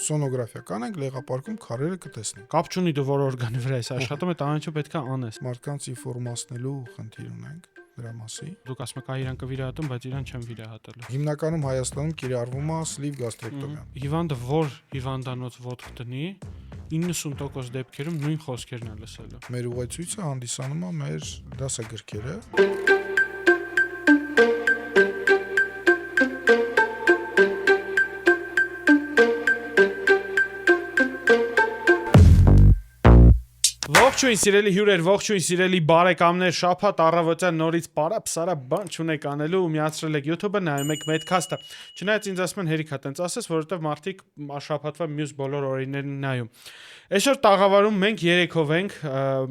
Սոնոգրաֆիա կանենք, լեղապարկում քարերը կտեսնենք։ Կապ չունի դու որ օրգանի վրա ես աշխատում, այդ ամենը պետքա անես։ Մարդկանց ինֆորմացնելու խնդիր ունենք դրա մասին։ Դուք ասում եք իրան կվիրահատում, բայց իրան չեմ վիրահատելու։ Հիմնականում Հայաստանում կիրառվում է սլիվ գաստրեկտոմիան։ Հիվանդը որ հիվանդանոց ոտք դնի, 90% դեպքերում նույն խոսքերն է լսելու։ Մեր ուղեցույցը հանդիսանում է մեր դասագրքերը։ Ողջույն սիրելի հյուրեր, ողջույն սիրելի բարեկամներ, շաբաթ առավոտյան նորից պարապ-սարա բան չունեք անելու ու միացրել եք YouTube-ը, նայում եք Medcast-ը։ Չնայած ինձ ասում են հերիք հա տենց ասես, որովհետև մարդիկ շաբաթվա մյուս բոլոր օրերին նայում։ Այսօր տաղավարում մենք երեքով ենք,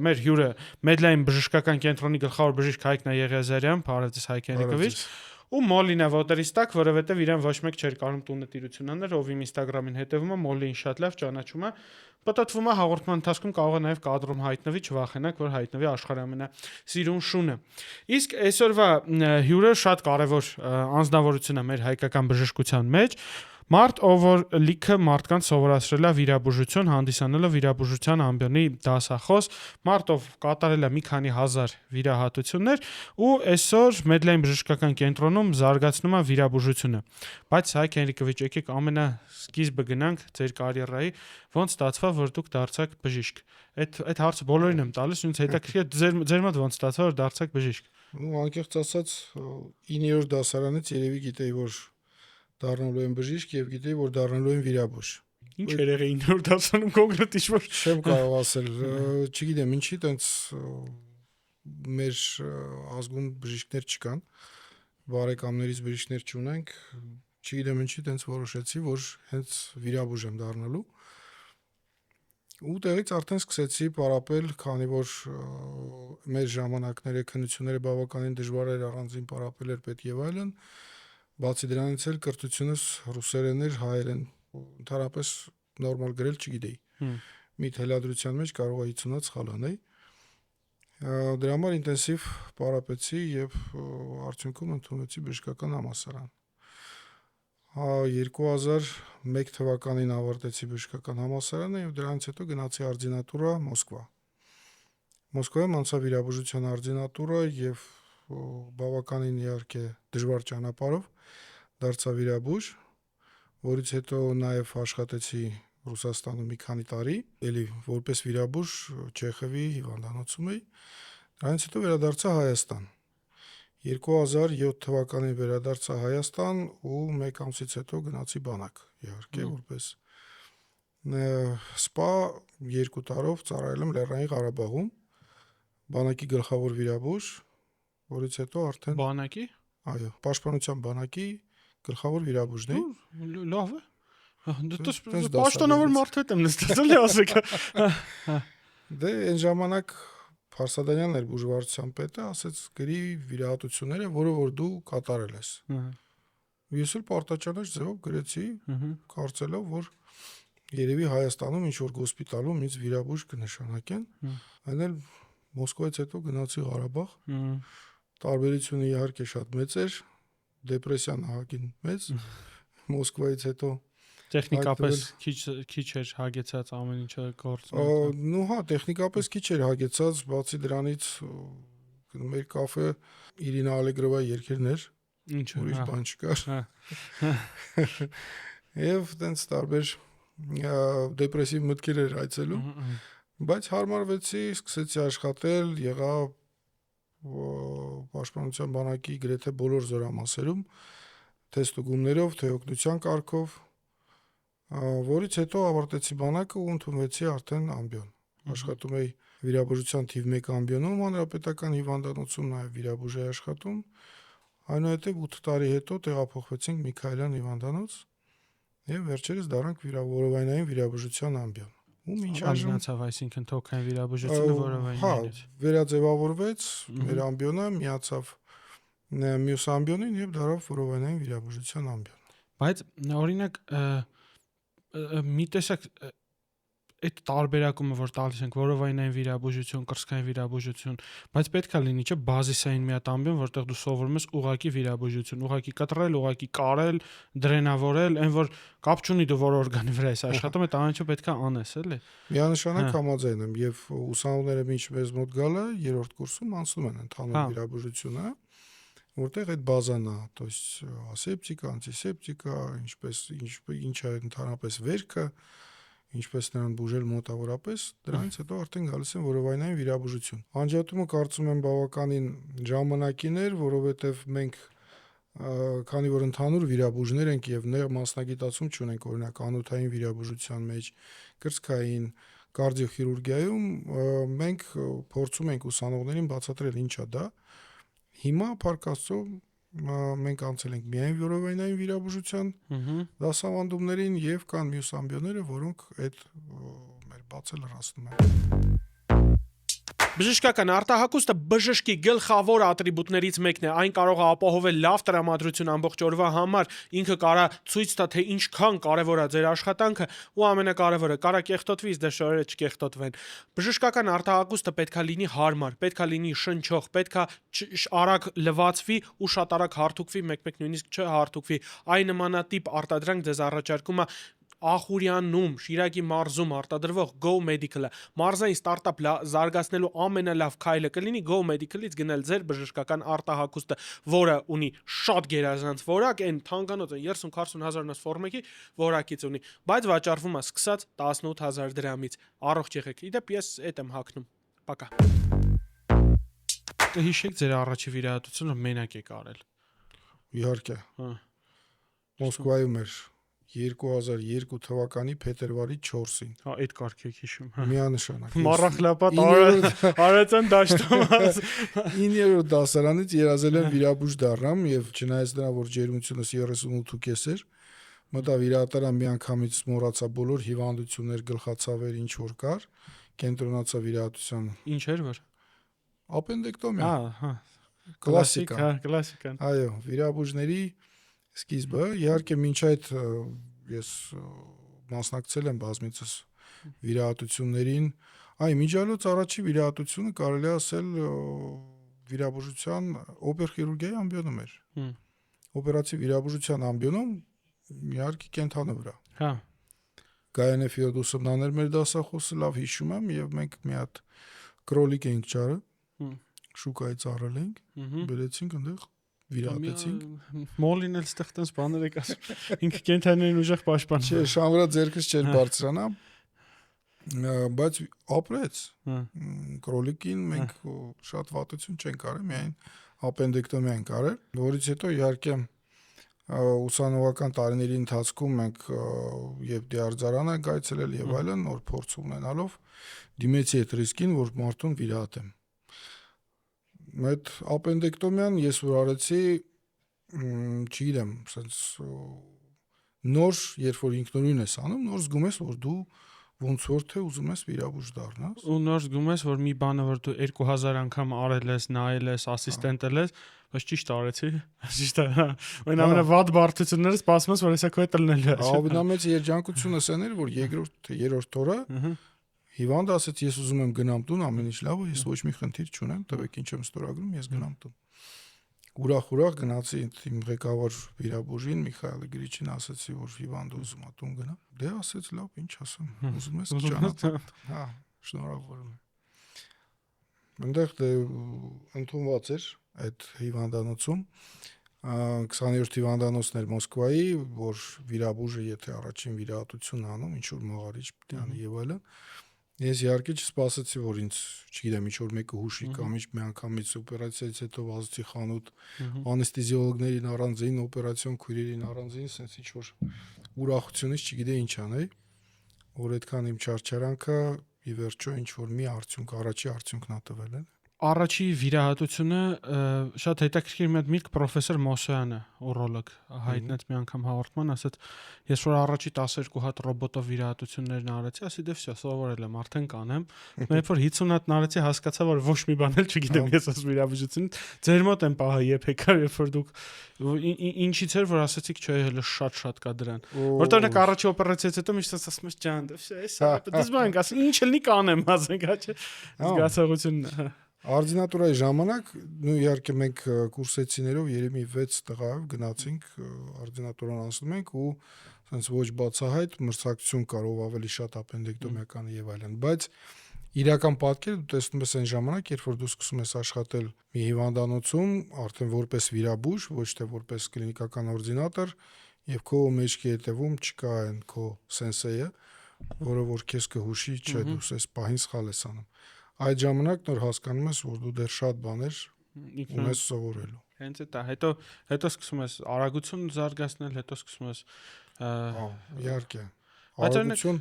մեր հյուրը Medline բժշկական կենտրոնի գլխավոր բժիշկ Հայկ Եղիազարյան, բարևձեզ Հայկ Ենիկովիչ, ու Մոլինա Վոտերից տակ, որովհետև իրեն ոչ մեկ չէր կարող տունը տիրություն անել, ով իմ Instagram-ին հետևում է, Մոլին շատ լավ ճանաչում է։ Պատտվում է հաղորդման ընթացքում կարող է նաև կադրում հայտնվի, չվախենակ, որ հայտնվի աշխարհի ամենասիրուն շունը։ Իսկ այսօրվա հյուրը շատ կարևոր անձնավորություն է մեր հայկական բժշկության մեջ։ Մարդ, ով որ լիքը մարդկանց սովորացրել է վիրաբուժություն, հանդիսանելով վիրաբուժության ամբիոնի դասախոս, մարդ, ով կատարել է մի քանի հազար վիրահատություններ ու այսօր Medline բժշկական կենտրոնում զարգացնում է վիրաբուժությունը։ Բայց Հայկ Ենիկովիչ, եկեք ամենասկիզբը գնանք ձեր կարիերայի, ոնց ստացվա, որ դուք դարձաք բժիշկ։ Այդ հարցը բոլորին եմ տալիս, ինձ հետաքրքիր ձեր մոտ ոնց ստացվա, որ դարձաք բժիշկ։ Անկեղծ ասած 9-րդ դասարանից երևի գիտեի, որ դառնալու եմ բժիշկ եւ գիտեի, որ դառնալու եմ վիրաբույժ։ Ինչ երեղ է 9-րդ դասանում կոնկրետ ինչ-որ չեմ կարող ասել, չգիտեմ ինչի տենց մեր ազգում բժիշկներ չկան, բարեկամներից բժիշկներ չունենք, չգիտեմ ինչի տենց որոշեցի, որ հենց վիրաբույժ եմ դառնալու։ Ու տեղից արդեն սկսեցի պարապել, քանի որ մեր ժամանակները քննությունները բավականին դժվար էր, առանձին պարապել էր պետք եւ այլն։ Բացի դրանից էլ կրթությունս ռուսերեն էր, հայերեն, ընդհանրապես նորմալ գրել չգիտեի։ Մի թելադրության մեջ կարող է 50-ից սխալ անեի։ Դրա համար ինտենսիվ պարապեցի եւ արդյունքում ընդունվեցի բժշկական համալսարան։ 2001 թվականին ավարտեցի բժշկական համալսարանը եւ դրանից հետո գնացի արձինատուրա Մոսկվա։ Մոսկվայում անցա վիրաբուժության արձինատուրա եւ բավականին իհարկե դժվար ճանապարհով դարձա վիրաբույժ, որից հետո նաև աշխատեցի Ռուսաստանում մի քանի տարի, ելի որպես վիրաբույժ Չեխովի հիվանդանոցում էի, դրանից հետո վերադարձա Հայաստան։ 2007 թվականին վերադարձա Հայաստան ու մեկ ամսից հետո գնացի բանակ, իհարկե որպես սպա 2 տարով ծառայել եմ Լեռնային Ղարաբաղում, բանակի գլխավոր վիրաբույժ, որից հետո արդեն բանակի, այո, պաշտպանության բանակի գլխավոր վիրաբույժն էի։ Լավ է։ Դե պաշտոնավոր մարդու հետ եմ նստած, էլի ասեք։ Դե այն ժամանակ Փարսադանյանն էր բուժվարության պետը, ասեց գրի վիրահատությունները, որը որ դու կատարել ես։ Ես էլ պարտաճանաչ ձևով գրեցի, կարծելով, որ երևի Հայաստանում ինչ որ հոսպիտալում ինձ վիրաբույժ կնշանակեն, այն էլ Մոսկվայից հետո գնացի Ղարաբաղ։ Տարբերությունը իհարկե շատ մեծ էր, դեպրեսիան ահագին մեծ, Մոսկվայից հետո տեխնիկապես քիչ էր հագեցած ամեն ինչը գործում։ Նու հա, տեխնիկապես քիչ էր հագեցած, բացի դրանից մեր կաֆե Իրինա Ալեգրովայի երգերն էր, ուրիշ բան չկար։ Եվ տենց տարբեր դեպրեսիվ մտքեր էր այցելում, բայց հարմարվեցի, սկսեցի աշխատել, եղա պաշտպանության բանակի գրեթե բոլոր զորամասերում, թե ստուգումներով, թե օգնության կարգով, որից հետո ավարտեցի բանակը ու ընդունվեցի արդեն ամբիոն։ Աշխատում էի վիրաբուժության թիվ 1 ամբիոնում, հանրապետական հիվանդանոցում, նաև վիրաբույժ էի աշխատում։ Այնուհետև 8 տարի հետո տեղափոխվեցինք Միքայելյան հիվանդանոց եւ վերջերս դառանք որովայնային վիրաբուժության ամբիոն։ Ու մինչ այժմ անցավ, այսինքն թոքային վիրաբուժությունը որովայնային էր։ Վերաձևավորվեց մեր ամբիոնը, միացավ մյուս ամբիոնին եւ դարավ որովայնային վիրաբուժության ամբիոն։ Բայց օրինակ մի տեսակ այդ տարբերակումը որ տալիս ենք որովայնային վիրաբուժություն, կրծքային վիրաբուժություն, բայց պետքա լինի չէ բազիսային մի հատ ամբիոն, որտեղ դու սովորում ես ուղակի վիրաբուժություն, ուղակի կտրել, ուղակի կարել, դրենավորել, այն որ կապ չունի դու որ օրգանի վրա ես աշխատում, այդ ամենը պետքա անես, էլի։ Միանշանակ համաձայն եմ եւ ուսանողները ինչ մեզ մոտ գալը երրորդ կուրսում անցնում են ընդհանուր վիրաբուժությունը, որտեղ այդ բազան է, то есть ասեպտիկա, անտիսեպտիկա, ինչ է ընդհանրապես վերքը, ինչպես նրան բուժել մոտավորապես, դրանից հետո արդեն գալիս են որովայնային վիրաբուժություն։ Անջատումը կարծում եմ բավականին ժամանակին էր, որովհետև մենք քանի որ ընդհանուր վիրաբուժներ ենք եւ նեղ մասնագիտացում չունենք, օրինակ անոթային վիրաբուժության մեջ, կրծքային, կարդիոխիրուրգիայում մենք փորձում ենք ուսանողներին բացատրել ինչա դա։ Հիմա փառքաստո մենք անցել ենք միայն որովայնային վիրաբուժության դասավանդումներին եւ կան մյուս ամբիոնները, որոնք այդ մեր բացը լրացնում են։ Բժշկական արտահակուստը բժշկի գլխավոր ատրիբուտներից մեկն է, այն կարող է ապահովել լավ տրամադրություն ամբողջ օրվա համար, ինքը կարա ցույց տա թե ինչքան կարևոր է ձեր աշխատանքը ու ամենակարևորը կարա կեղտոտվի, իսկ դե շորերը չկեղտոտվեն։ Բժշկական արտահակուստը պետքա լինի հարմար, պետքա լինի շնչող, պետքա արագ լվացվի ու շատ արագ հարթուկվի, մեկ-մեկ նույնիսկ չհարթուկվի։ Այն նմանատիպ արտադրանք ձեզ առաջարկում է Ախուրյանում, Շիրակի մարզում արտադրվող Go Medical-ը։ Մարզային ստարտափ զարգացնելու ամենալավ քայլը կլինի Go Medical-ից գնել ձեր բժշկական արտահակուստը, որը ունի շատ գերազանց որակ, այն թանկանոց 30-40 հազարնոց ֆորմեկի որակից ունի, բայց վաճառվում է սկսած 18,000 դրամից։ Առողջ եղեք։ Իդեպ ես այդ եմ հագնում։ Պակա։ Կհիշեք ձեր առաջի վիրահատությունը մենակ եք արել։ Իհարկե։ Մոսկվայում էր 2002 թվականի փետրվարի 4-ին։ Հա, այդ կարգ եք հիշում։ Միանշանակ։ Մառախլապատ արեցան դաշտում։ 9-րդ դասարանից երազել եմ վիրաբույժ դառնամ եւ չնայած դրա որ ջերմությունս 38.5 էր, մտա վիրահատարան մի անգամից մոռացա բոլոր հիվանդություններ, գլխացավեր ինչ որ կար, կենտրոնացա վիրահատության։ Ինչ էր որ։ Ապենդեկտոմիա։ Հա։ Կլասիկա։ Կլասիկան։ Այո, վիրաբույժների սկիզբը, իհարկե մինչ այդ ես մասնակցել եմ բազմիցս վիրահատություններին, միջալոց առաջի վիրահատությունը կարելի ասել վիրաբուժության օպերխիրուրգիայի ամբիոնում էր։ Օպերացիվ վիրաբուժության ամբիոնում իհարկե կենթանու վրա։ Հա։ Գայանե Ֆիոդոսովնան էր մեր դասախոսը, լավ հիշում եմ, եւ մենք մի հատ կրոլիկ էինք ճարը, շուկայից առել ենք, բերեցինք այնտեղ վիրահատեցինք։ Մոլին էլ ստեղտած բաներ եք ասում։ Ինքը կենթանիներին ուժեղ պաշտպան։ Չէ, շամվրա ձերքս չէր բարձրանա, բայց ապրեց։ Կրոլիկին մենք շատ վատություն չենք արել, միայն ապենդեկտոմիա ենք արել, որից հետո իհարկե ուսանողական տարիների ընթացքում մենք եւ դիարձարան ենք այցելել եւ այլն, նոր փորձ ունենալով դիմեցի այդ ռիսկին, որ մարդուն վիրահատեմ։ Այդ ապենդեկտոմիան ես որ արեցի, չգիտեմ, sense նոր, երբ որ ինքնուրույն ես անում, նոր զգում ես, որ դու ոնց որ թե ուզում ես վիրաբույժ դառնաս։ Ու նոր զգում ես, որ մի բանը որ դու 2000 անգամ արել ես, նայել ես, ասիստենտել ես, բայց ճիշտ արեցի։ Ճիշտ է։ Այն ամենավատ բարդությունները սպասում ես, որ հեսա քո հետ ելնելու է։ Ամենամեծ երջանկությունը սա էր, որ երկրորդ թե երրորդ օրը հիվանդը ասաց, ես ուզում եմ գնամ տուն, ամեն ինչ լավ է, ես ոչ մի խնդիր չունեմ, տվեք ինչ եմ ստորագրում, ես գնամ տուն։ Ուրախ գնացի իմ ղեկավար վիրաբուժին Միխայել Գրիչին, ասացի, որ հիվանդը ուզում է տուն գնա։ Դե ասեց, լավ, ինչ ասեմ, ուզում ես ճանապարհ։ Հա, շնորհավորում եմ։ Այնտեղ դե ընդունված էր այդ հիվանդանոցում 20-րդ հիվանդանոցն էր Մոսկվայի, որ վիրաբուժը եթե առաջին վիրահատությունն անում, ինչ որ մաղարիչ պետք է անի եւ այլն։ Ես իհարկե չսպասեցի, որ ինձ, չգիտեմ, ինչ որ մեկը հուշի կամ մի անգամից օպերացիայից հետո վազեցի խանութ անեստեզիոլոգներին առանձին, օպերացիոն քույրերին առանձին, sense ինչ որ ուրախությունից չգիտեի ինչ անեի, որ այդքան իմ չարչարանքը ի վերջո ինչ որ մի արդյունք, առաջի արդյունքն ա տվել է։ Առաջի վիրահատությունը շատ հետաքրքիր մի հատ միտք պրոֆեսոր Մոսոյանը, օրոլոգ, հայտնեց մի անգամ հաղորդման, ասաց, ես որ առաջի 12 հատ ռոբոտով վիրահատություններն արեցի, ասի դե վсё, սովորել եմ, արդեն կանեմ։ Երբ որ 50 հատ արեցի, հասկացա, որ ոչ մի բան էլ չգիտեմ ես այս վիրաբուժությունից։ Ձեր մոտ եմ պահա եփեկա, երբ որ դուք ինչից էր որ ասացիք, չէ, հələ շատ կա դրան։ Որտեղ նեք առաջի օպերացիայից հետո միշտ ասում ես ջան, դե վсё, էսա, դες բանք, ասի ինչ էլ նի կանեմ, ասենք, հա չէ։ Զգացողությունն Արդինատուրայի ժամանակ իհարկե մենք կուրսեցիներով երեմի 6 տղայով գնացինք արդինատուրան անցնում ենք ու ասենց ոչ բացահայտ մրցակցություն կարող ավելի շատ ապենդեկտոմիական եւ այլն, բայց իրական պատկերը դու տեսնում ես այն ժամանակ, երբ որ դու սկսում ես աշխատել մի հիվանդանոցում, արդեն որպես վիրաբույժ, ոչ թե որպես կլինիկական օրդինատոր, եւ քո մեջքի հետևում չկա այն քո սենսեյը, որը որ քեզ կհուշի, չէ, դու ես պահին սխալ ես անում։ Այդ ժամանակ նոր հասկանում ես, որ դու դեռ շատ բաներ ունես սովորելու։ Հենց դա, հետո սկսում ես արագություն զարգացնել, հետո սկսում ես իհարկե։ Արագություն,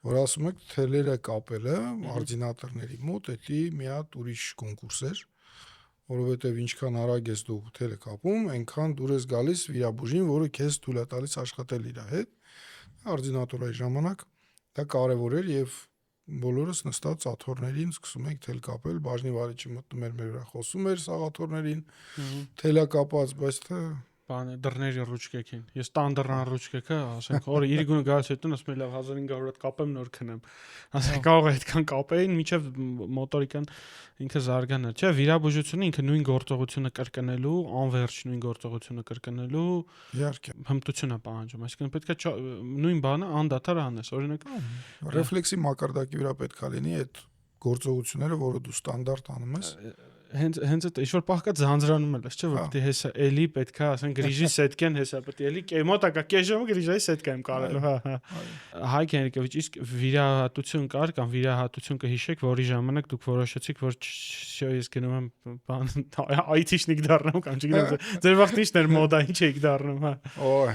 որ ասում եք, թելերը կապելը արդինատորների մոտ, դա մի հատ ուրիշ կոնկուրս էր, որովհետև ինչքան արագ ես դու թելը կապում, այնքան դուր ես գալիս վիրաբույժին, որը քեզ թույլ է տալիս աշխատել իր հետ։ Արդինատորայի ժամանակ դա կարևոր էր եւ բոլորս նստած աթոռներին սկսում ենք թել կապել, բաժնի վարիչը մտնում էր մեր վրա, խոսում էր սաղաթոռներին, թելա կապած, բայց թե բանը դռների ռուչկեքին։ Ես տան դռան ռուչկեքը, ասենք, օրը իր գունը գալիս հետո ասում եմ, լավ 1500 հատ կապեմ, նոր քնեմ։ Ասենք, կարող է այդքան կապեին, միջև մոտորիկան ինքը զարգանա։ Չէ, վիրաբուժությունը ինքը նույն գործողությունը կրկնելու, անվերջ նույն գործողությունը կրկնելու իհարկե հմտություն է պահանջում, այսինքն պետք է նույն բանը անդադար անես, օրինակ ռեֆլեքսի մակարդակի վրա պետք է լինի այդ գործողությունները, որը դու ստանդարտ անում ես։ Հենց այդ ինչ որ պահ կա ձանձրանում ես, չէ՞, որ պետք է հեսա էլի պետք է, ասենք, գրիժի սետկեն հեսա պետք է էլի մոտակա կեժում գրիժայի սետկա եմ կարելու, հա։ Հայկ Հենրիկովիչ, իսկ վիրահատություն կար կամ վիրահատություն կհիշեք, որի ժամանակ դուք որոշեցիք, որ ես գնում եմ բան IT-շնիկ դառնամ կամ չգիտեմ, ձեր վաղ ինչն էր մոդա, ինչ եք դառնում, հա։ Օй։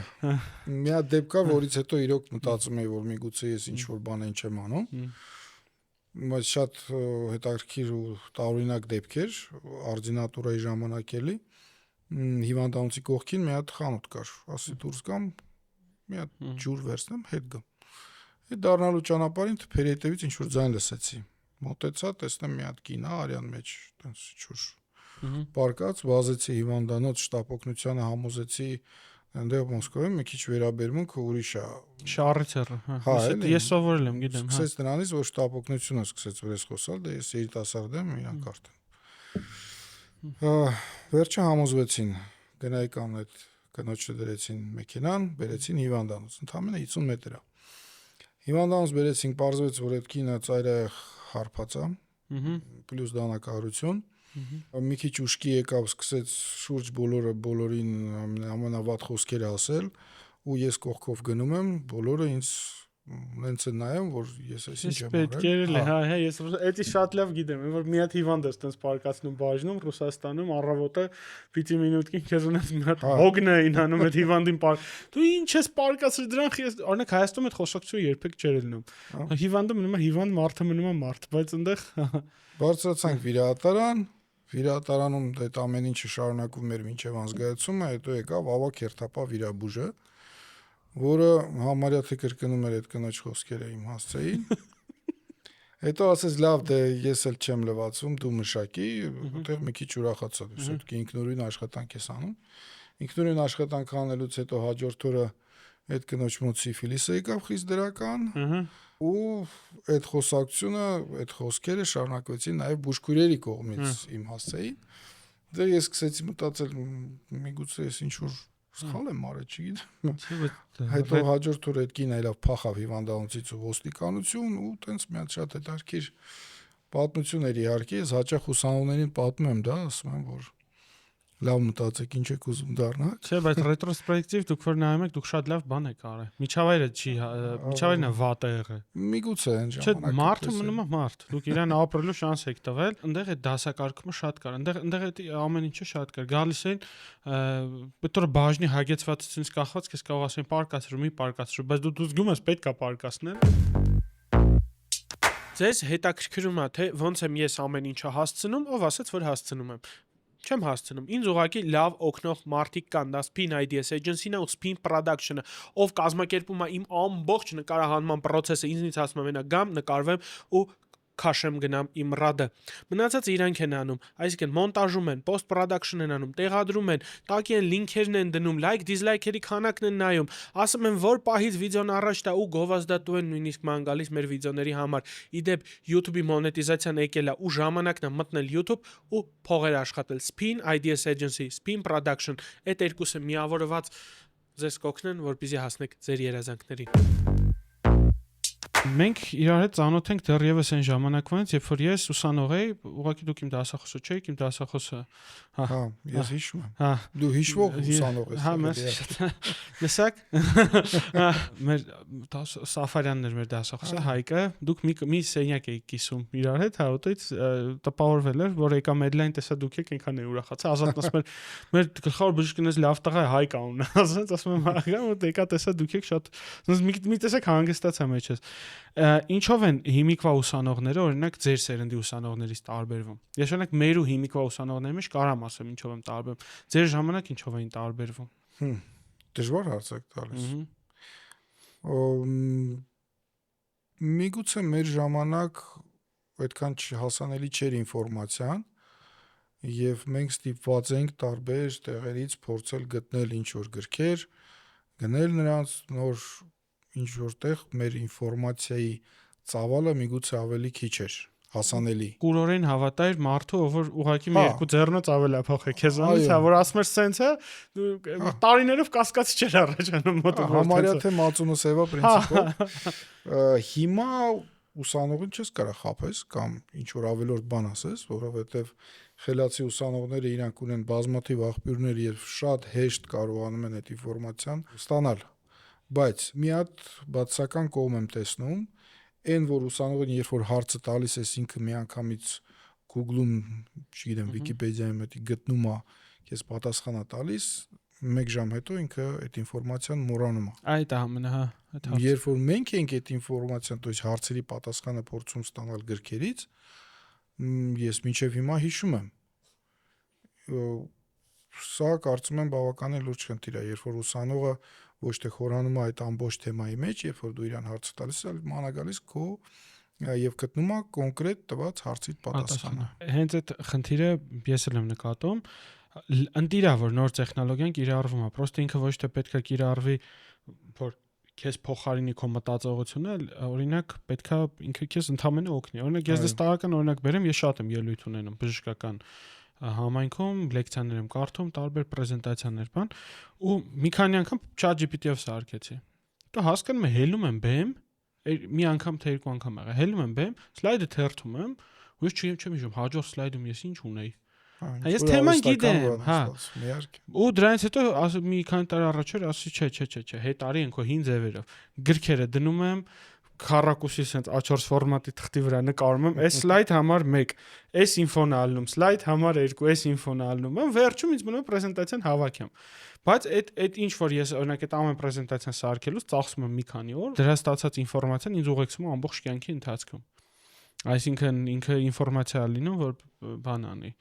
Մի հատ դեպք կա, որից հետո իրոք մտածում եի, որ միգուցե ես ինչ որ բան չեմ անում։ Բայց շատ հետաքրքիր ու տարօրինակ դեպք էր արդինատուրայի ժամանակ էլի հիվանդանոցի կողքին մի հատ խանութ կար, ասի դուրս գամ, մի հատ ջուր վերցնեմ, հետ գամ։ Այդ դառնալու ճանապարհին թփերի հետևից ինչ որ ձայն լսեցի։ Մոտեցա, տեսնեմ մի հատ կին է արյան մեջ, տենց ինչ որ պարկած, վազեցի հիվանդանոց շտապ օգնությանը, համոզեցի այնտեղ Մոսկվայում մի քիչ վերաբերմունքը ուրիշ է։ Շարիցերը, հա։ Ես սովորել եմ, գիտեմ, հա։ Սկսեց դրանից, որ շտապ օգնությունը սկսեց վրես խոսալ, դե ես երիտասարդ եմ, իրանք արդեն։ Վերջը համոզվեցին, գնայի կան այդ կնոջը դրեցին մեքենան, բերեցին հիվանդանոց, ընդամենը 50 մետր է։ Հիվանդանոց բերեցինք, պարզվեց, որ այդ կինը ծայրահեղ հարբած է, պլյուս դանակահարություն։ Մի քիչ ուշքի եկավ, սկսեց շուրջ բոլորին ամենավատ խոսքերը ասել ու ես կողքով գնում եմ, բոլորը ինձ նենց են նայում, որ ես այս ինչ եմ արել։ Պետք է, հա, ես էդի շատ լավ գիտեմ, որ մի հատ հիվանդ ես տենց պարկացնում բաժնում Ռուսաստանում առավոտը պիտի մինուտկին քեզ ունես մի հատ հոգն էին անում այդ հիվանդին դու ինչ ես պարկացրել դրանք, ես օրինակ Հայաստանում այդ խոսակցությունը երբեք չէր լինում։ Հիվանդը մնում է հիվանդ, մարդը մնում է մարդ, բայց այնտեղ բարձրացանք վիրահատարան, վիրահատարանում այդ ամեն ինչը շարունակվում էր մինչև անզգայացումը, հետո եկավ ավակ հերթապահ վիրաբույժը, որը համարյա թե կրկնում էր այդ կնոջ խոսքերը իմ հասցեին։ Հետո ասեց լավ, դե ես էլ չեմ լվացում, դու մշակի, որտեղ մի քիչ ուրախացա, դու ինքնուրույն աշխատանք ես անում։ Ինքնուրույն աշխատանք անելուց հետո հաջորդ օրը այդ կնոջ մոտ սիֆիլիսը եկավ խիստ դրական, ու այդ խոսակցությունը, այդ խոսքերը շարունակվեցին նաև բուժքույրերի կողմից իմ հասցեին։ Դե ես սկսեցի մտածել, միգուցե ես ինչ որ սխալ եմ արել, չգիտեմ։ Հետո հաջորդ օր այդ կինը այլավ փախավ հիվանդանոցից ու ոստիկանություն ու տենց մի հատ շատ հետաքրքիր պատմություն էր իհարկե, ես հաճախ ուսանողներին պատմում եմ դա, ասում եմ, որ լավ մտածեք, ինչ եք ուզում դառնալ։ Չէ, բայց ռետրոսպեկտիվ դուք որ նայում եք, դուք շատ լավ բան եք արել։ Միջավայրը չի, միջավայրն է վատ է եղել։ Միգուցե այն Չէ, ժամանակ։ մարդը մնում է մարդ։ Դուք իրան ապրելու շանս եք տվել, այնտեղ այդ դասակարգումը շատ կար։ Այնտեղ այդ ամեն ինչը շատ կար։ Գալիս էին, պետք է բաժնի հագեցվածից կախված, քեզ կարող ասեն պարկացրու, մի պարկացրու, բայց դու զգում ես պետք է պարկացնել։ Ձեզ հետաքրքրում է թե ոնց եմ ես ամեն ինչը հասցնում, ով ասաց որ հասցնում եմ։ Չեմ հասցնում։ Ինձ ուղղակի լավ օգնող մարդիկ կան, դա Spin Ideas Agency-ն է ու Spin Production-ը, ով կազմակերպում է իմ ամբողջ նկարահանման process-ը, ինձնից ասում եմ, այնա գամ, նկարվեմ ու քաշեմ գնամ իմ ռադը։ Մնացածը իրանք են անում, այսինքն մոնտաժում են, post production են անում, տեղադրում են, տակի են լինքերն են դնում, like, dislike-երի քանակն են նայում, ասում են որ պահից վիդեոն առաջ տա ու գովազդատու են նույնիսկ ման գալիս մեր վիդեոների համար։ Իդեպ YouTube-ի մոնետիզացիան եկել է ու ժամանակն է մտնել YouTube ու փողեր աշխատել։ Spin Ideas Agency, Spin Production, այդ երկուսը միավորված ձեզ կօգնեն, որպեսզի հասնեք ձեր երազանքներին։ Մենք իրար հետ ծանոթ ենք դեռևս այն ժամանակվանից, երբ որ ես ուսանող էի, ուղղակի դուք իմ դասախոսը չէիք, իմ դասախոսը Հա, ես հիշում եմ։ Հա, Դու հիշվող ուսանող ես։ հա, լսակ։ Մեր Սաֆարյանն էր մեր դասախոսը, Հայկը, դուք մի սենյակ էիք կիսում իրար հետ, հա, ուտից տպավորվել էր, որ եկա Մեդլայն տեսա դուք եք, այնքան է ուրախացա, Ազատն ասում էր, մեր գլխավոր բժիշկն էս լավ տղա է, Հայկ անունն է, ասում եմ, հա, ու եկա տեսա դուք եք շատ, մի տեսակ հանգստացա մեջս։ Ինչով են հիմիկվա ուսանողները օրինակ ձեր սերնդի ուսանողներից տարբերվում։ Ես օրինակ մեր ու հիմիկվա ուսանողների մեջ կարամ ասեմ ինչով եմ տարբերվում։ Ձեր ժամանակ ինչով էին տարբերվում։ Դժվար հարց եք տալիս։ Միգուցե մեր ժամանակ այդքան հասանելի չէր ինֆորմացիան եւ մենք ստիպված ենք տարբեր տեղերից փորձել գտնել ինչ որ գրքեր, գնել նրանց նոր ինչ որտեղ մեր ինֆորմացիայի ծավալը միգուցե ավելի քիչ էր հասանելի։ Կուրորեն հավատայր մարդու, ով որ ուղակի մի երկու ձեռնոց ավելի փոխե քեզանից, հա, որ ասում էր սենց է, տարիներով կասկած չէր առաջանում մոտը։ Համարյա թե մածունը սևա պրինցիպով։ Հիմա ուսանողին չես կարող խափես կամ ինչ որ ավելորդ բան ասես, որովհետև խելացի ուսանողները իրանք ունեն բազմաթիվ աղբյուրներ եւ շատ հեշտ կարողանում են այդ ինֆորմացիան ստանալ։ Բայց մի հատ բացական կողմ եմ տեսնում, այն որ ուսանողին երբ որ հարցը տալիս ես ինքը միանգամից Google-ում, չգիտեմ, Wikipedia-ում էդի գտնում է, քեզ պատասխան է տալիս, 1 ժամ հետո ինքը այդ ինֆորմացիան մոռանում է։ Այդ ամենը, հա, այդ հարցը։ Երբ որ մենք ենք այդ ինֆորմացիան, то есть հարցերի պատասխանը փորձում ստանալ գրքերից, ես մինչև հիմա հիշում եմ։ Սա կարծում եմ բավականին լուրջ խնդիր է, երբ որ ուսանողը ոչ թե խորանում է այդ ամբողջ թեմայի մեջ, երբ որ դու իրան հարցը տալիս ես, այլ մանա գալիս քո եւ գտնում է կոնկրետ տված հարցի պատասխանը։ Հենց այդ խնդիրը ես էլ եմ նկատում, ընտիրա որ նոր տեխնոլոգիան կիրառվում է, պրոստը ինքը ոչ թե պետք է կիրառվի, որ քեզ փոխարինի քո մտածողությունը, օրինակ պետքա ինքը քեզ ընդհանրապես օգնի։ Օրինակ ես դες տարական օրինակ բերեմ, ես շատ եմ ելույթ ունենում բժշկական համայնքում լեկցիաներ եմ կարդում, տարբեր պրեզենտացիաներ բան, ու մի քանի անգամ ChatGPT-ով սարքեցի։ Դու հասկանում ես, հելում եմ բեմ, մի անգամ թե երկու անգամ եղա, հելում եմ բեմ, սլայդը թերթում եմ, ու ես չեմ հիշում հաջորդ սլայդում ես ինչ ունեի։ Ես թեման գիտեմ, հա։ Ու դրանից հետո մի քանի տարի առաջ էր, ասի չէ, հետարի են քո հին ձևերով։ Գրքերը դնում եմ քառակուսի sense A4 ֆորմատի թղթի վրա նկարում եմ, այս սլայդ համար 1, այս ինֆոն ալնում, սլայդ համար 2, այս ինֆոն ալնում եմ, վերջում ինձ մնում է պրեզենտացիան հավաքեմ։ Բայց այդ ինչ որ ես օրինակ այդ ամեն պրեզենտացիան սարքելուց ծախսում եմ մի քանի օր, դրա ստացած ինֆորմացիան ինձ ուղեկցում է ամբողջ կյանքի ընթացքում։ Այսինքն ինքը ինֆորմացիա լինում, որ բան անի։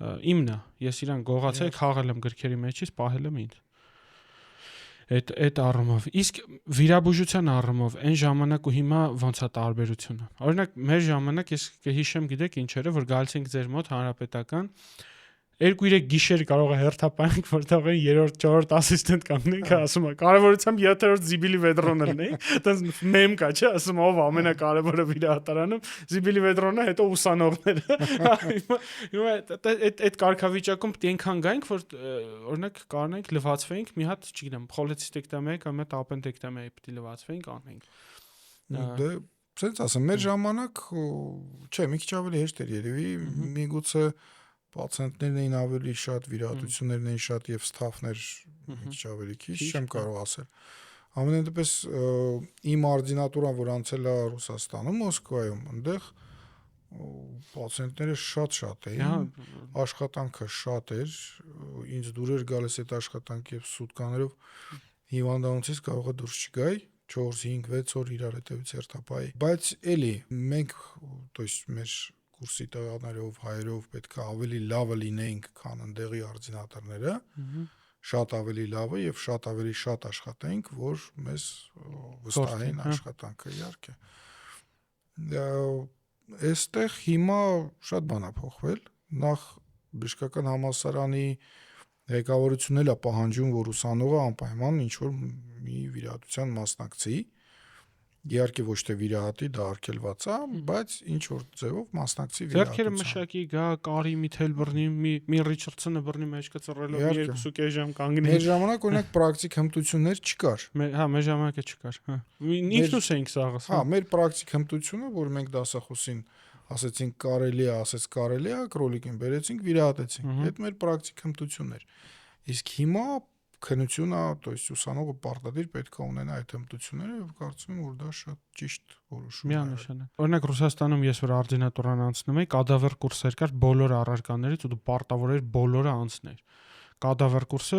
Իմն է, ես իրան գողացել խաղալ եմ գրքերի մեջից, պահել եմ ինձ։ Այդ առումով, իսկ վիրաբուժության առումով այն ժամանակ ու հիմա ոնց է տարբերությունը։ Օրինակ մեր ժամանակ ես կհիշեմ, գիտեք ինչերը, որ գալիս ենք ձեր մոտ հանրապետական 2-3 գիշեր կարող է հերթապանենք, որտեղ են 3-րդ, 4-րդ ասիստենտ կանգնենք, ասում է, կարևորությամբ 7-րդ Զիբիլի Վեդրոնը լինենք, այտենց մեմ կա, չէ, ասում ով ամենակարևորը վիրահատարանում, Զիբիլի Վեդրոնը, հետո ուսանողները։ Հիմա այդ կարգավիճակում պետք է այնքան գանք, որ օրինակ կարողանանք լվացվենք, մի հատ, չգիտեմ, խոլեցիստեկտոմիա կամ այդ ապենտեկտոմիա պետք է լվացվենք, անենք։ Դե, ցենց ասեմ, մեր ժամանակ, չէ, մի քիչ ավելի հեշտ էր երևի, միգուցե պացիենտներն էին ավելի շատ, վիրահատություններն էին շատ եւ ստաֆներ մի քիչ ավելի քիչ, չեմ կարող ասել։ Ամենայն դեպս իմ օրդինատուրան, որ անցել է Ռուսաստանում, Մոսկվայում, այնտեղ պացիենտները շատ էին, աշխատանքը շատ էր, ինձ դուր էր գալիս այդ աշխատանք եւ սուտկաներով հիվանդանոցից կարող է դուրս չգայի, 4-5-6 օր իրար հետևից հերթապահի, բայց էլի մենք, то есть մեր կուրսի տղաներով, հայերով պետք է ավելի լավը լինեինք, քան ընդեղի արձինատորները, շատ ավելի լավը եւ շատ ավելի շատ աշխատենք, որ մեզ վստահեն աշխատանքը, իհարկե։ Այստեղ հիմա շատ բան է փոխվել, նախ բժշկական համալսարանի ղեկավարությունն էլ է պահանջում, որ ուսանողը անպայման ինչ որ մի վիրահատության մասնակցի, իհարկե ոչ թե վիրահատի, դա արգելված է, բայց ինչ որ ձևով մասնակցի վիրահատության։ Ձեռքերը մշակի, գա, կարի մի թել բռնի, մի Ռիչարդսոնը բռնի մեջքը ծռելով 2.5 ժամ կանգնի։ Մեր ժամանակ օրինակ պրակտիկ հմտություններ չկար։ Հա, մեր ժամանակը չկար, հա։ Ինքնուս էինք սաղս։ Հա, մեր պրակտիկ հմտությունը, որ մենք դասախոսին ասեցինք կարելի է, ասեց կարելի է, կրոլիկին բերեցինք, վիրահատեցինք։ Այդ մեր պրակտիկ հմտությունն էր։ Իսկ հիմա քննությունը, то есть ուսանողը պարտադիր պետք է ունենա այդ հմտությունները եւ կարծում եմ, որ դա շատ ճիշտ որոշում է։ Միանշանակ։ Օրինակ Ռուսաստանում ես որ արձինատորան անցնում եի, կադավեր կուրսեր կար բոլոր առարկաներից ու դու պարտավոր էր բոլորը անցնել։ Կադավեր կուրսը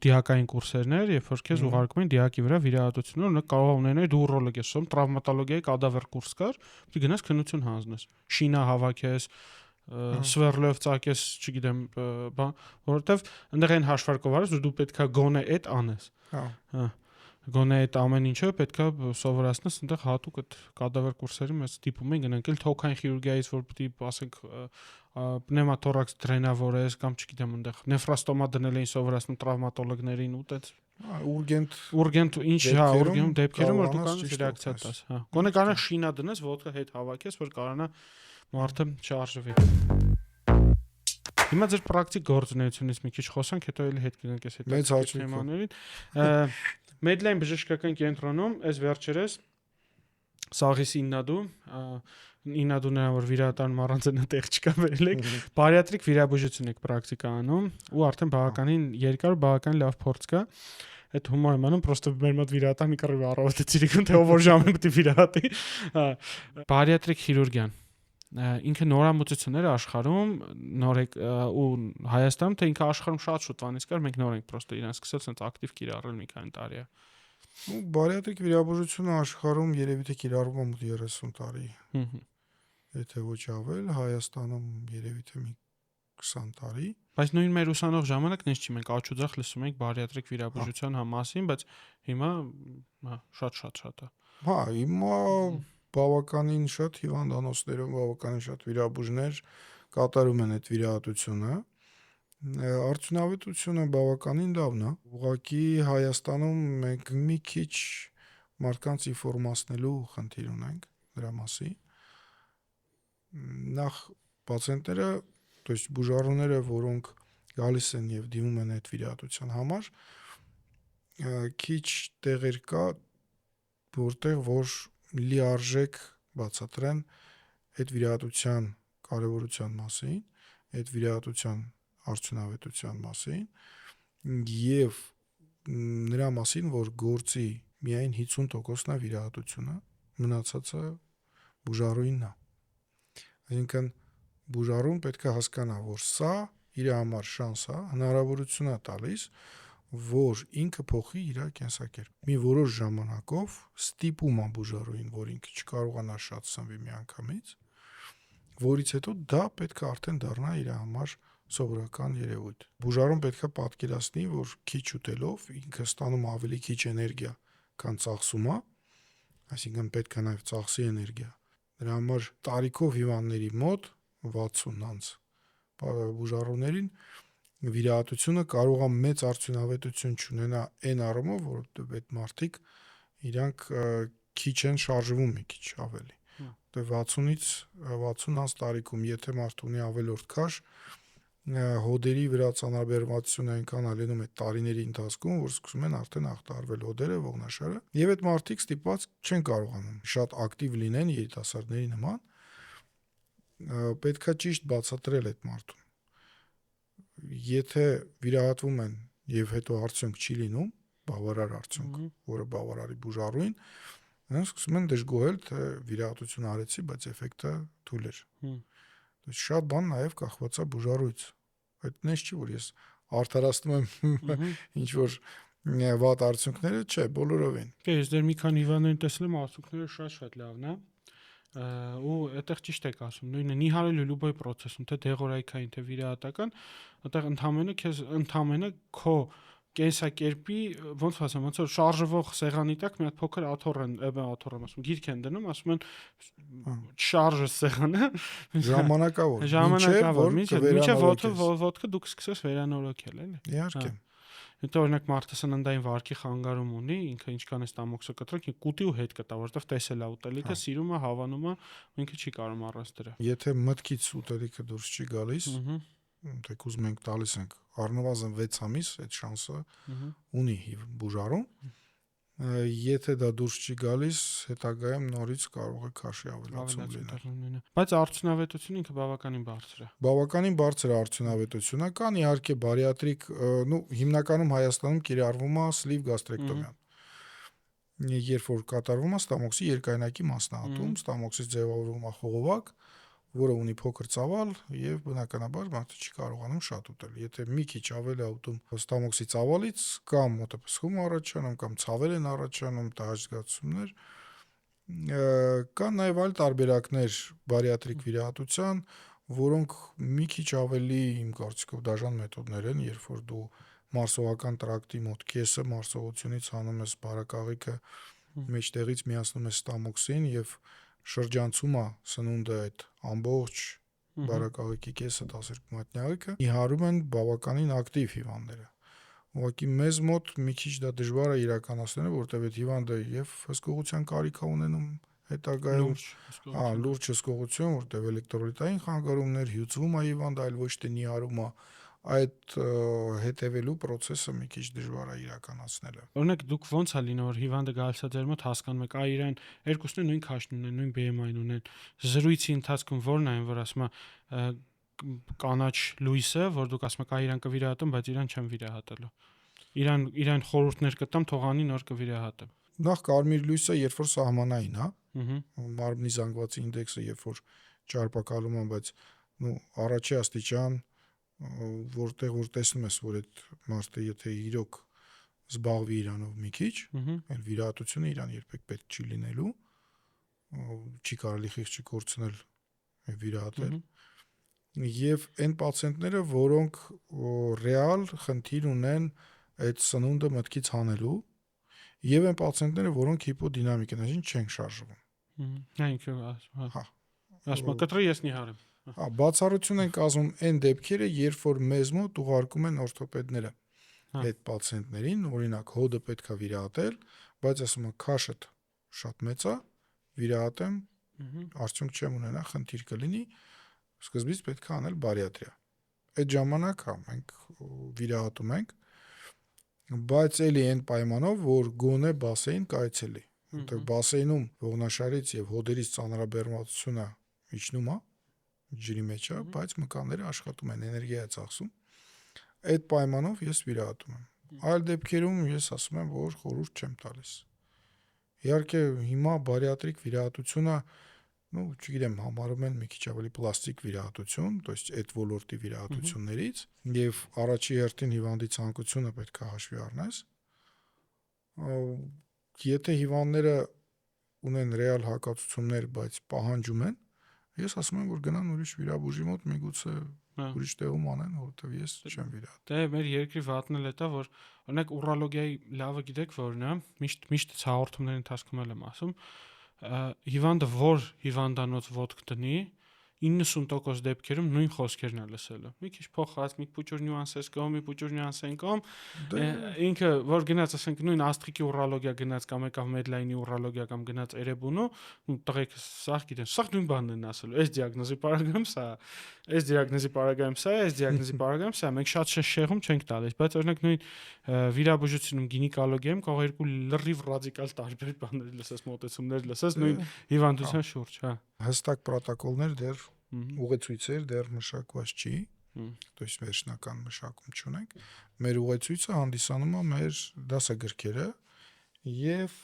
դիակային կուրսերն էր, երբ որ քեզ ուղարկում են դիակի վրա վիրահատություն, օրինակ կարող է ունենալ դու ուրոլոգիա, տրավմատոլոգիայի կադավեր կուրս կար, դու գնաս քննություն հանձնես, շինա հավաքես, սվերլով ծակես, չգիտեմ, բան, որովհետև այնտեղ այն հաշվարկով արես, որ դու պետքա գոնե այդ անես։ Հա։ Գոնե այդ ամեն ինչը պետքա սովորացնես, այնտեղ հատուկ այդ կադավեր կուրսերի մեծ տիպում են գնանք, էլ թոքային խիրուրգիայից, որ պիտի ասենք պնևմաթորաքս դրենավորես կամ չգիտեմ, այնտեղ նեֆրոստոմա դնել էին սովորացնում տրավմատոլոգներին ու տենց ուրգենտ ինչ, հա, ուրգենտ դեպքերում որ դու կանես ռեակցիա տաս, հա։ Գոնե կարողանաս շինա դնես, ոդկա հետ հավաքես, որ կարողանա մարդը չարժվի։ Հիմա ձեր պրակտիկ գործունեությունից մի քիչ խոսանք, հետո էլի հետ կգանք այս հետ թեմաներին։ Medline բժշկական կենտրոնում այս վերջերս Սաղիսի իննադու նրա որ վիրահատան առանձնա տեղ չկա վերել եք, բարիատրիկ վիրաբուժություն եք պրակտիկա անում ու արդեն բավականին երկար, բավական լավ փորձ կա։ Այդ հումոր եմ անում, պրոստը մեր մոտ վիրահատան մի կռիվ առավոտը ցիրիկում թե ով որ ժամը պետք է վիրահատի։ Բարիատրիկ խիրուրգիան ինքը նորամուծություններ աշխարհում նոր ու Հայաստանում թե ինքը աշխարհում շատ շուտվանից կար, մենք նոր ենք պրոստը իրան սկսել ցած ակտիվ կիրառել մի քանի տարի է։ Բարիատրիկ վիրաբուժությունը աշխարհում երևի թե կիրառվում է մոտ 30 տարի։ Եթե ոչ ավել, Հայաստանում երևի թե մի 20 տարի։ Բայց նույն մեր ուսանող ժամանակն էս չի, մենք աչուձախ լսում ենք բարիատրիկ վիրաբուժության մասին, բայց հիմա շատ է։ Հա, հիմա բավականին շատ հիվանդանոցներում բավականին շատ վիրաբույժներ կատարում են այդ վիրահատությունը։ Արդյունավետությունը բավականին լավն է։ Ուղղակի Հայաստանում մենք մի քիչ մարդկանց ինֆորմացնելու խնդիր ունենք դրա մասին։ Նախ պացիենտները, то есть բուժառուները, որոնք գալիս են եւ դիմում են այդ վիրահատության համար, քիչ տեղեր կա, որտեղ որ լիարժեք բացատրեն այդ վիրահատության կարևորության մասին, այդ վիրահատության արդյունավետության մասին եւ նրա մասին, որ գործի միայն 50%-ն է վիրահատությունը, մնացածը բուժառուինն է։ Այսինքն բուժառուն պետք է հասկանա, որ սա իր համար շանս է, հնարավորություն է տալիս, որ ինքը փոխի իր կենսակերպը։ Մի որոշ ժամանակով ստիպում է բուժառուին, որ ինքը չկարողանա շատ սնվի միանգամից, որից հետո դա պետք է արդեն դառնա իր համար սովորական երևույթ։ Բուժառուն պետք է պատկերացնի, որ քիչ ուտելով ինքը ստանում ավելի քիչ էներգիա, քան ծախսում է, այսինքն պետք է նաև ծախսի էներգիա։ Դրա համար տարիքով հիվանդների մոտ 60 անց բուժառուներին վիրահատությունը կարող է մեծ արդյունավետություն չունենա այն առումով, որ այդ մարդիկ իրանք քիչ են շարժվում մի քիչ ավելի։ Դե 60-ից 60 անց տարիքում, եթե մարդ ունի ավելորդ քաշ, հոդերի վրա ծանրաբեռնվածությունը այնքան ալենում է տարիների ընթացքում, որ սկսում են արդեն ախտարվել հոդերը, ողնաշարը, եւ այդ մարդիկ ստիպված չեն կարողանում շատ ակտիվ լինեն երիտասարդների նման։ Պետքա ճիշտ բացատրել այդ մարդուն։ Եթե վիրահատվում են եւ հետո արդյունք չի լինում, բավարար արդյունք, որը բավարարի բուժառուին, նրանք սկսում են դժգոհել, թե վիրահատություն արեցի, բայց էֆեկտը թույլ էր։ Շատ բան նաեւ կախված է բուժառույց։ Այդն էս չի, որ ես արդարացնում եմ ինչ որ Վատ արդյունքները չէ, բոլորովին։ Ես դեռ մի քանի հիվանդներին տեսել եմ, արդյունքները շատ լավն է։ Ու այդտեղ ճիշտ եք ասում, նույնը նիհարելու լուբոյ process-ում, թե դեղորայքային, թե վիրահատական, այդտեղ ընդամենը քո կենսակերպի, ոնց ասեմ, ոնց որ շարժվող սեղանի տակ մի հատ փոքր աթոռ եմ, գիրք են դնում, ասում են շարժը սեղանը, ժամանակավոր, մինչև ոտքը դուք սկսես վերանորոգել, էլի։ Իհարկե։ Եթե օրինակ մարդը սննդային վարքի խանգարում ունի, ինքը ինչքան է ստամոքսը կտրեք, կուտի ու հետ կտա, որովհետև տեսել է ուտելիքը, սիրում է, հավանում է, ու ինքը չի կարող առանց դրա։ Եթե մտքից ուտելիքը դուրս չի գալիս, թեկուզ մենք տալիս ենք առնվազն 6 ամիս այդ շանսը ունի բուժարում։ Եթե դա դուրս չի գալիս, հետագայում նորից կարող է քաշի ավելացում լինել։ Բայց արդյունավետությունը ինքը բավականին բարձր է։ Բավականին բարձր արդյունավետությունը կան, իհարկե բարիատրիկ, հիմնականում Հայաստանում կիրառվում է սլիվ գաստրեկտոմիան։ Երբ որ կատարվում է ստամոքսի երկայնակի մասնահատում, ստամոքսից ձևավորվում է խողովակ, որը ունի փոքր ծավալ եւ բնականաբար մարդը չի կարողանում շատ ուտել։ Եթե մի քիչ ավել է ուտում ստամոքսի ծավալից, կամ մոտապսխում առաջանում, կամ ցավեր են առաջանում, տհաճ կան նաեւ այլ տարբերակներ բարիատրիկ վիրահատության, որոնք մի քիչ ավելի իմ կարծիքով դաժան մեթոդներ են, երբ որ դու մարսողական տրակտի մոտ կեսը մարսողությունից հանում ես բարակաղիքը, մեջտեղից միացնում ես ստամոքսին եւ շրջանցում է սնունդը այդ ամբողջ բարակաղիքի կեսը 12 մատնյակը, նիհարում են բավականին ակտիվ հիվանդները։ Ուղղակի մեզ մոտ մի քիչ դա դժվար է իրականացնել, որտեղ այդ հիվանդը եւ հսկողության կարիք է ունենում հետագայում, լուրջ հսկողություն, որտեղ էլեկտրոլիտային խանգարումներ, հյուծվում է հիվանդը, այլ ոչ թե նիհարում է, այդ հետևելու process-ը մի քիչ դժվար է իրականացնելը։ Օրինակ դուք ոնց է լինում, որ հիվանդը գալիս է ձեր մոտ, հասկանում եք, իրեն երկուսն նույն քաշն ունեն, նույն BMI-ն ունեն։ Զրույցի ընթացքում որն է, որ ասում է կանաչ լույսը, որ դուք ասում եք, իրան կվիրահատեմ, բայց իրան չեմ վիրահատելու։ Իրան խորհուրդներ կտամ, թողանի նոր կվիրահատեմ։ Նախ կարմիր լույսը, երբ որ սահմանային, մարմնի զանգվածի ինդեքսը, երբ որ ճարպակալում է, բայց առաջի աստիճան, որտեղ որ տեսնում ես, որ այդ մարդը եթե իրոք զբաղվի իրանով մի քիչ, այլ վիրահատությունը իրան երբեք պետք չի լինելու, չի կարելի խիղճը կորցնել վիրահատել։ Եվ այն պացիենտները, որոնք ռեալ խնդիր ունեն այդ սնունդը մտքից հանելու, եւ այն պացիենտները, որոնք հիպոդինամիկ են, այսինքն չեն շարժվում։ Ասում կտրի ես նիհարեմ։ Բացառություն են կազմում այն դեպքերը, երբ որ մեզ մոտ ուղարկում են օրթոպեդները այդ պացիենտներին, օրինակ հոդը պետք է վիրահատել, բայց ասում են քաշդ շատ մեծ է, վիրահատեմ, արդյունք չեմ ունենա, խնդիր կլինի, սկզբից պետք է անել բարիատրիա։ Այդ ժամանակ մենք վիրահատում ենք, բայց էլի այն պայմանով, որ գոնե բասեին կայցելի։ Որտեղ բասեինում ողնաշարից եւ հոդերից ծանրաբեռնվածությունը իջնում է, ջրի մեջ է, բայց մկանները աշխատում են, էներգիա է ծախսում։ Այդ պայմանով ես վիրահատում եմ։ Այլ դեպքերում ես ասում եմ, որ խորհուրդ չեմ տալիս։ Իհարկե հիմա բարիատրիկ վիրահատությունը, չգիտեմ, համարում են մի քիչ ավելի պլաստիկ վիրահատություն, то есть այդ ոլորտի վիրահատություններից, եւ առաջի հերթին հիվանդի ցանկությունը պետք է հաշվի առնես։ Եթե հիվանդները ունեն ռեալ հակացություններ, բայց պահանջում են, ես ասում եմ, որ գնան ուրիշ վիրաբույժի մոտ, միգուցե ուրիշ տեղում անեն, որովհետև ես չեմ վիրահատել։ Դե մեր երկրի վատն էլ է դա, որ օրինակ ուրոլոգիայի լավը գիտեք որն է, միշտ հաղորդումների ընթացքում եմ ասում, հիվանդը որ հիվանդանոց ոտք դնի, 90% դեպքերում նույն խոսքերն է լսելու։ Մի քիչ փոխած, մի փոքր նյուանսես կողմ, մի փոքր նյուանսեն կողմ, ինքը որ գնաց, ասենք նույն աստղիկի ուրոլոգիա գնաց կամ եկավ մեդլայնի ուրոլոգիա կամ գնաց Էրեբունու, տղեկը սաղ գիտեն, սաղ նույն բանն են ասելու։ Այս դիագնոզի պարագայում սա, այս դիագնոզի պարագայում սա, այս դիագնոզի պարագայում սա, մենք շատ շեղում չենք տալիս, բայց օրինակ նույն վիրաբուժությունում, գինեկոլոգիայում կարող երկու լրիվ ռադիկալ տարբեր բաներ լսես, մոտեցումներ լսես նույն հիվանդության շուրջ, հա։ Հստակ պրոտոկոլներ դեռ ուղեցույցեր դեռ մշակված չի, то есть վերջնական մշակում չունենք։ Մեր ուղեցույցը հանդիսանում է մեր դասագրքերը եւ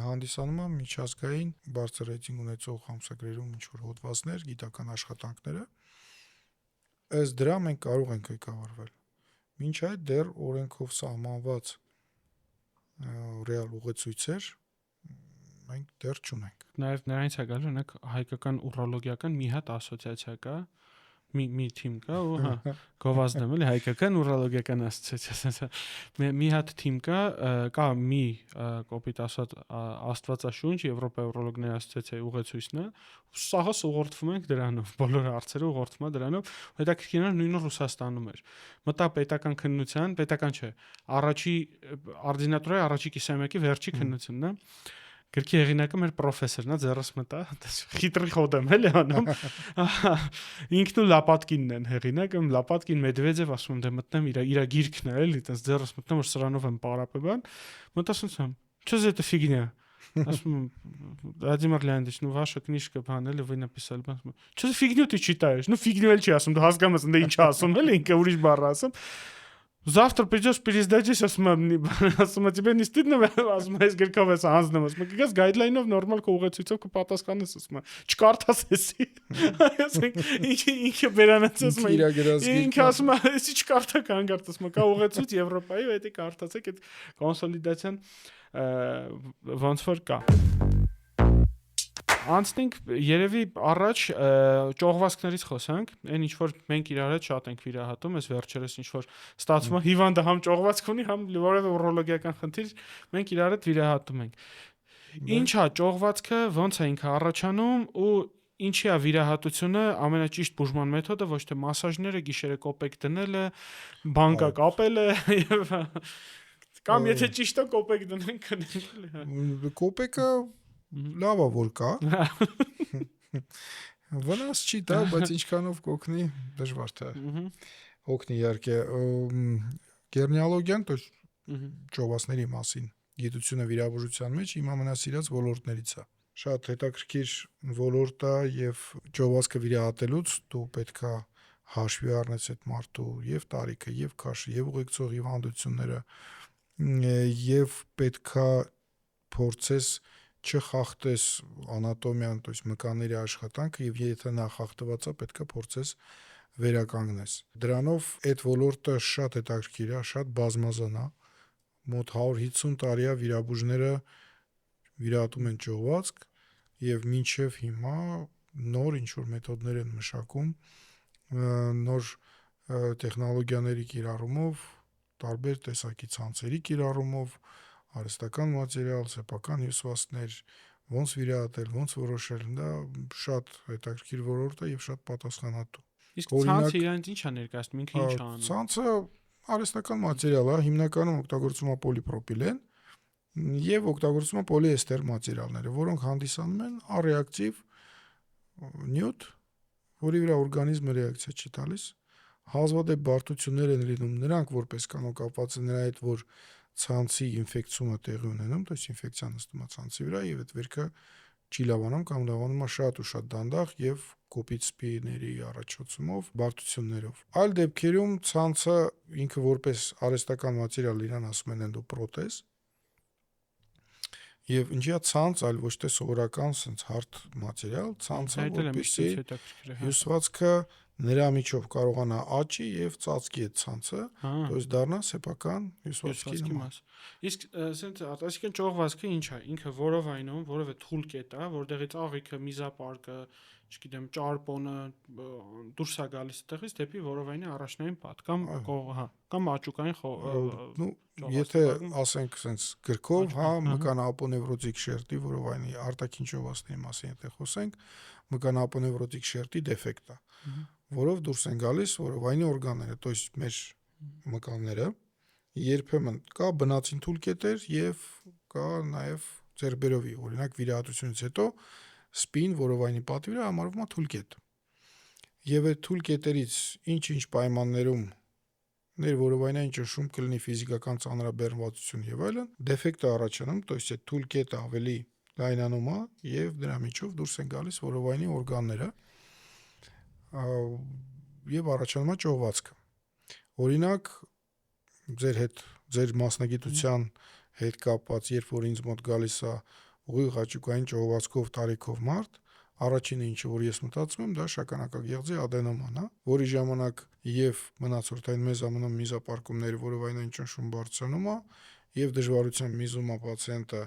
հանդիսանում է միջազգային բարձր ռեյտինգ ունեցող ամսագրերում ինչ որ հոդվածներ, գիտական աշխատանքները։ Ըստ դրա մենք կարող ենք ղեկավարվել։ Մինչ այդ դեռ օրենքով սահմանված ռեալ ուղեցույցեր մենք դեռ չունենք։ Նաև նրանից է գալու, օրինակ հայկական ուրոլոգիական մի հատ ասոցիացիա կա, մի թիմ կա ու հա գովազդում էլի հայկական ուրոլոգիական ասոցիացիա մի հատ թիմ կա մի կոպիտ ասած աստվածաշունչ Եվրոպայի ուրոլոգների ասոցիացիայի ուղեցույցն է սաղս ուղղորդվում ենք դրանով բոլոր հարցերը ուղղորդվում է դրանով հետաքրքիր է նույնը Ռուսաստանում էր մտա պետական քննության պետական չէ առաջի արդինատորայի առաջի կիսամյակի վերջի քննությունն է Գրքի հեղինակը մեր պրոֆեսորն է, ձեռս մտա, խիտրի խոդ եմ էլի անում։ Ինքն ու Լապատկինն են հեղինակը, Լապատկին Մեդվեդև ասում եմ դե մտնեմ իր գիրքն է էլի, այտենց ձեռս մտնեմ որ սրանով եմ պարապեբան։ Մտածում եմ, что за это фигня? Ասում եմ Վլադիմիր Լեոնիդович, ну ваша книжка բան էլի вы написали, բան։ Что за фигню ты читаешь? Ну фигню էլ չի ասում, դու հասկանում ես ընդ ինչ ասում էլի, ինքը ուրիշ բառ ասում։ Завтра придёшь пересдачись, ասում тебе не стыдно, ասում ես գրքով ես անձնում, ասում կգաս գայդլայնով նորմալ քո ուղեցույցով կպատասխանես, ասում չկարդաս էսի։ Ասենք ինքը բերանաց ասում ինքը ասում էսի չկարդա կանգարտ, ասում կա ուղեցույց Եվրոպայի, ու դա կարտացեք այդ կոնսոլիդացիան ոնց որ կա։ Անցնենք երևի առաջ ճողվածքներից խոսանք, այն ինչ որ մենք իրար հետ շատ ենք վիրահատում, այս վերջերս ինչ որ ստացվում է հիվանդը համ ճողվածք ունի, համ որևէ ուրոլոգիական խնդիր, մենք իրար հետ վիրահատում ենք։ Ինչա ճողվածքը, ոնց է ինքը առաջանում ու ինչի է վիրահատությունը, ամենաճիշտ բուժման մեթոդը ոչ թե մասաժները, գիշերը կոպեկ դնելը, բանկա կապելը եւ կամ եթե ճիշտ է կոպեկ դնենք քնենք։ Կոպեկը լավ է որ կա։ Վնաս չի տա, բայց ինչքանով կօգնի դժվար թե։ Օգնի իհարկե գերնեալոգիան, то ճողվածների մասին գիտությունը վիրաբուժության մեջ իմ ամենասիրած ոլորտներից է։ Շատ հետաքրքիր ոլորտ է եւ ճողվածքը վիրահատելուց դու պետքա հաշվի առնես այդ մարդու եւ տարիքը, եւ քաշը, եւ ուղեկցող հիվանդությունները եւ պետքա փորձես չխախտես անատոմիան, то есть մկանների աշխատանքը եւ եթե նա խախտված է, պետքա փորձես վերականգնես։ Դրանով այդ ոլորտը շատ հետաքրքիր է, շատ բազմազան է։ Մոտ 150 տարի է վիրաբուժները վիրահատում են ճողվածք եւ մինչեւ հիմա նոր ինչ որ մեթոդներ են մշակում, նոր տեխնոլոգիաների կիրառումով, տարբեր տեսակի ցանցերի կիրառումով, արհեստական մատերիալ, սեփական հյուսվածքներ, ոնց վիրահատել, ոնց որոշել, դա շատ հետաքրքիր ոլորտ է եւ շատ պատասխանատու։ Իսկ ցանցը իրանց ինչ է ներկայացնում, ինքը ինչ է անում։ Ցանցը արհեստական մատերիալ է, հիմնականում օգտագործվում է պոլիպրոպիլեն եւ օգտագործվում է պոլիեստեր մատերիալները, որոնք հանդիսանում են առեակտիվ նյութ, որի վրա օրգանիզմը ռեակցիա չի տալիս, հազվադեպ բարդություններ են լինում, նրանք որպես կանոն կապված են նրա հետ, որ ցանցի ինֆեկցիոնը տեղի ունենում, то есть ինֆեկցիան նստում է ցանցի վրա եւ այդ վերքը չի լավանում կամ լավանում է շատ ու շատ դանդաղ եւ կոպիտ սպիների առաջացումով, բարդություններով։ Այլ դեպքերում ցանցը ինքը որպես արհեստական մատերիալ իրան ասում են էնդոպրոթեզ։ Եվ ինչի՞ է ցանց, այլ ոչ թե սովորական sense hard մատերիալ, ցանցը որպեսզի հյուսվածքը նրա միջով կարողանա աճի եւ ծածկի այդ ցանցը, то есть դառնա սեփական հյուսվածքի նման։ Իսկ sense արտասիկեն ճողվածքը ինչ է, ինքը որովայնում, որովե թուլ կետ է, որտեղից աղիքը, միզապարկը, չգիտեմ, ճարպոնը դուրս է գալիս այդտեղից դեպի որովայնի առաջնային պատ կամ կամ աճուկային Ну, եթե ասենք sense գրքով, հա, մկանապոնևրոտիկ շերտի որովայնի արտաքին ճողվածքների մասին եթե խոսենք, մկանապոնևրոտիկ շերտի դեֆեկտ է, որով դուրս են գալիս որովայնի օրգանները, то есть մեր մկանները, երբեմն կա բնածին թուլկետեր եւ կա նաեւ ձերբերովի, օրինակ վիրահատությունից հետո սպին որովայնի պատի վրա համարվում է թուլկետ։ Եվ այդ թուլկետերից ինչ-ինչ պայմաններում ներ որովայնային ճնշում կլինի ֆիզիկական ծանրաբեռնվածություն եւ այլն, դեֆեկտ է առաջանում, то есть այդ թուլկետը ավելի լայնանում է եւ դրա միջով դուրս են գալիս որովայնի օրգանները եւ առաջանում է ճողվածքը։ Օրինակ ձեր մասնագիտության հետ կապված, երբ որ ինձ մոտ գալիս է ուղիղ աճուկային ճողվածքով տարիքով մարդ, առաջինը ինչը որ ես մտածում եմ, դա շագանակագեղձի ադենոման է, որի ժամանակ եւ մնացորդային մեզամնում միզապարկումների որովայնային ճնշում բարձրանում է, եւ դժվարությամբ միզում է պացիենտը,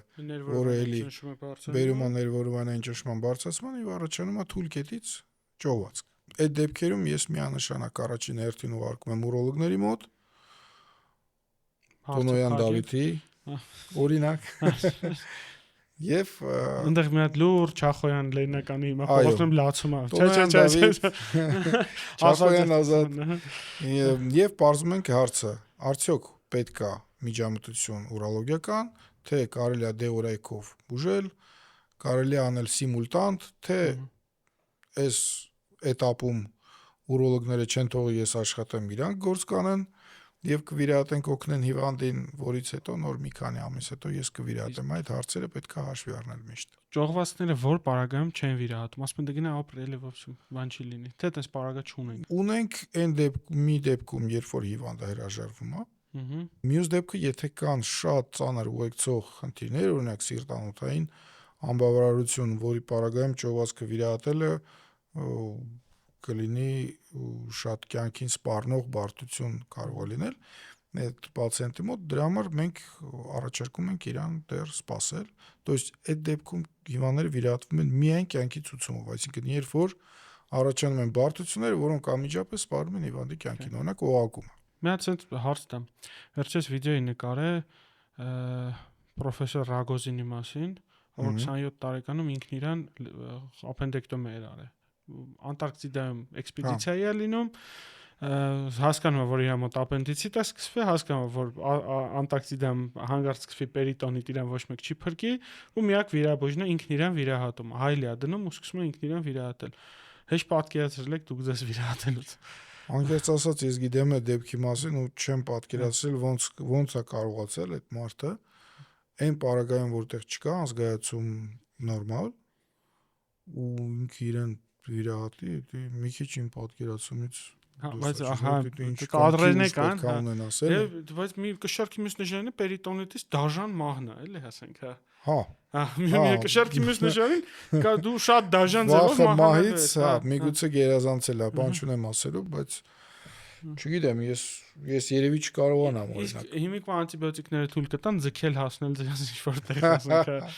որը էլի բերում է ներվորովանային ճնշման բարձրացման եւ առաջանում է թույլ կետից ճողվածք։ Այդ դեպքերում ես միանշանակ առաջին հերթին ուղարկում եմ ուրոլոգների մոտ, Տոնոյան Դավիթի օրինակ եւ այնտեղ մի հատ լուր Չախոյան Լեննականի հիմա փոխում լացում է։ Չախոյան Ազատ եւ բարձում ենք հարցը, արդյոք պետք է միջամտություն ուրոլոգիական, թե կարելի է դեորայքով բուժել, կարելի է անել սիմուլտանտ, թե այս էտապում ուրոլոգները չեն թողի ես աշխատեմ, իրանք գործ կանեն եւ կվիրահատենք օգնեն հիվանդին, որից հետո նոր մի քանի ամիս հետո ես կվիրահատեմ։ Այդ հարցերը պետք է հաշվի առնել միշտ։ Ճողվածքները որ պարագայում չեն վիրահատում, ասում են դե գնա ապրել եւ բան չի լինի։ Թե տես պարագա չունենք։ Ունենք այն դեպքում, երբ որ հիվանդը հրաժարվում է։ Մյուս դեպքը, եթե կան շատ ծանր ուղեկցող խնդիրներ, օրինակ սիրտանոթային անբավարարություն, որի պարագայում ճողվածքը վիրահատելը կլինի շատ կյանքին սպառնող բարդություն կարող է լինել այդ պացիենտի մոտ, դրա համար մենք առաջարկում ենք իրան դեռ սպասել, то есть այդ դեպքում հիվանդները վիրահատվում են միայն կյանքի ցուցումով, այսինքն երբ որ առաջանում են բարդությունները, որոնք անմիջապես սպառնում են հիվանդի կյանքին, օրինակ օղակումը։ Մի հատ sense հարց տամ։ Վերջերս վիդեոյի նկարե պրոֆեսոր Ռագոզինի մասին, որ 27 տարեկանում ինքն իրան ապենդեկտոմիա էր արել։ Անտարկտիդայում էքսպեդիցիա է լինում, հասկանում եմ, որ իր մոտ ապենդիցիտ է սկսվել, հասկանում եմ, որ Անտարկտիդայում հանգարց սկսվի պերիտոնիտ, իրան ոչ մեկ չի փրկի, ու միակ վիրաբույժն է ինքն իրան վիրահատում, հայլի է դնում ու սկսում է ինքն իրան վիրահատել։ Հեչ պատկերացրել եք դուք ձեզ վիրահատելուց։ Անկեղծ ասած, ես գիտեմ այդ դեպքի մասին ու չեմ պատկերացրել ոնց է կարողացել այդ մարդը այն պարագայում, որտեղ չկա ազգայացում նորմալ ու ինքը իրեն վիրահատի, մի քիչ իմ պատկերացումից բայց կադրերն կան, բայց մի կշարքի մյուս նշանը պերիտոնիտից դաժան մահն է, էլի ասենք, մի կշարքի մյուս նշանին կա դու շատ դաժան ձևով մահից, միգուցե գերազանցել է, բան չունեմ ասելու, բայց չգիտեմ, ես երևի չկարողանամ օրինակ։ Հիմիկվա անտիբիոտիկները թույլ կտան ձգել հասնել ձեզ ինչ-որ տեղ, ասենք,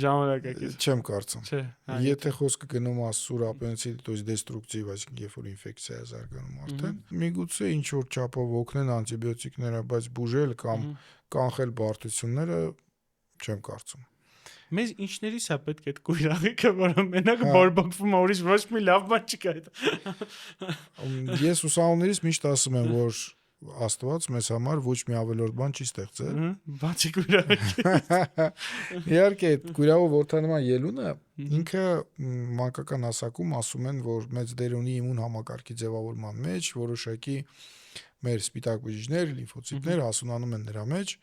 ժամանակակից։ Չեմ կարծում։ Եթե խոսքը գնում է սուր ապենդիցիտ, то есть դեստրուկտիվ, այսինքն երբ որ ինֆեկցիա է զարգանում արդեն, միգուցե ինչ-որ չափով օգնեն անտիբիոտիկները, բայց բուժել կամ կանխել բարդությունները չեմ կարծում։ Մեզ ինչներից է պետք այդ կույրաղիկը, որը մենակ բորբոքվում է, ուրիշ ոչ մի լավ բան չկա այդ։ Ես ուսանողներից միշտ ասում եմ, որ Աստված մեզ համար ոչ մի ավելորդ բան չի ստեղծել։ Բացի կույրաղիկից։ Իհարկե, կույրաղով որդանման ելունը ինքը մանկական հասակում ասում են, որ մեծ դեր ունի իմուն համակարգի ձևավորման մեջ, որոշակի մեր սպիտակ բջիջներ, լիմֆոցիտներ հասունանում են նրա մեջ,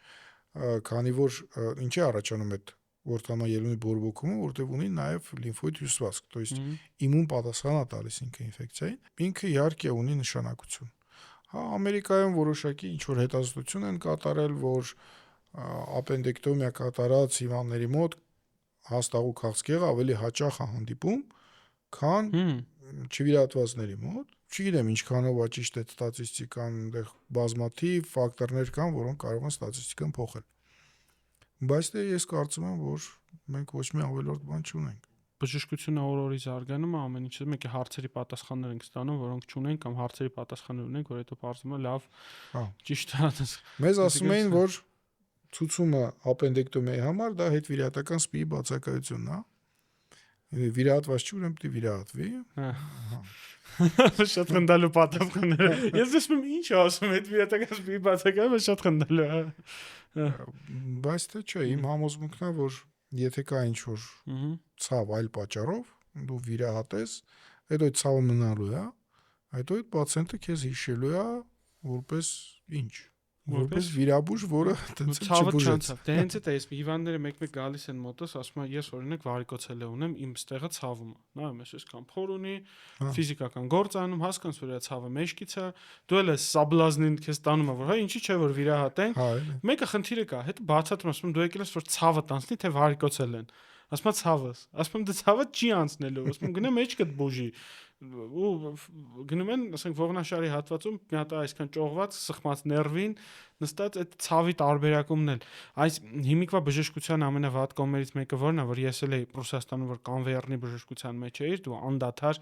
քանի որ ինչի առաջանում այդ որդանման ելունի բորբոքումը, որտեղ ունի նաև լիմֆոիդ հյուսվածք, то есть իմուն պատասխան է տալիս ինքը ինֆեկցիային, ինքը իհարկե ունի նշանակություն։ Ամերիկայում որոշակի ինչ որ հետազոտություն են կատարել, որ ապենդեկտոմիա կատարած հիվանդների մոտ հաստաղու քաղցկեղը ավելի հաճախ է հանդիպում, քան չվիրահատվածների մոտ։ Չգիտեմ ինչքանով է ճիշտ այդ ստատիստիկան, այնտեղ բազմաթիվ ֆակտորներ կան, որոնք կարող են ստատիստիկան փոխել։ Բայց ես կարծում եմ, որ մենք ոչ մի ավելորդ բան չունենք։ Բժշկությունը օր-օրի զարգանում է, ամեն ինչը մեկ է հարցերի պատասխաններ ենք ստանում, որոնք չունենք կամ հարցերի պատասխաններ ունենք, որ հետո բարձում է լավ, ճիշտ է։ Մեզ ասում էին, որ ցուցումը ապենդեկտոմիայի համար դա հետվիրահատական սպիի բացակայությունն է։ Վիրահատված չի, ուրեմն պետք է վիրահատվի։ Շատ խնդալու պատասխաններ։ Ես ասում եմ, ինչ ասում հետվիրահատական սպիի բացակայությունը շատ խնդալու է։ Բայց թե չէ, իմ համոզմունքն է, որ եթե կա ինչ-որ ցավ այլ պատճառով, դու վիրահատես, հետո այդ ցավը մնալու է, հետո այդ պացիենտը քեզ հիշելու է որպես ինչ, որպես վիրաբույժ, որը այդպես չբուժեց։ Դե հենց այդ է, ես հիվանդները մեկ-մեկ գալիս են մոտս, ասում են, ես օրինակ վարիկոցելե ունեմ, իմ ստեղը ցավում է։ Նայում ես, այսքան փոր ունի, ֆիզիկական գործ անում, հասկանաս, որ այդ ցավը մեջքից է, դու էլ ես սաբլազնին քեզ տանում է, որ հա ինչի՞ չէ որ վիրահատենք։ Մեկը խնդիրը կա, հետո բացատրում ասում դու եկել ես որ ցավը տանցնի, թե վարիկոցել են։ ասում ցավս, ասում դե ցավը չի անցնելու, ասում գնա մեջքդ բուժի ու գնում են, ասենք ողնաշարի հատվածում մի հատ այսքան ճողված, սխմած ներվին նստած այդ ցավի տարբերակումն էլ այս հիմիկվա բժշկության ամենավատ կողմերից մեկը որն է, որ ես էլ էի Ռուսաստանում, որ կանվերնի բժշկության մեջ էի, դու անդադար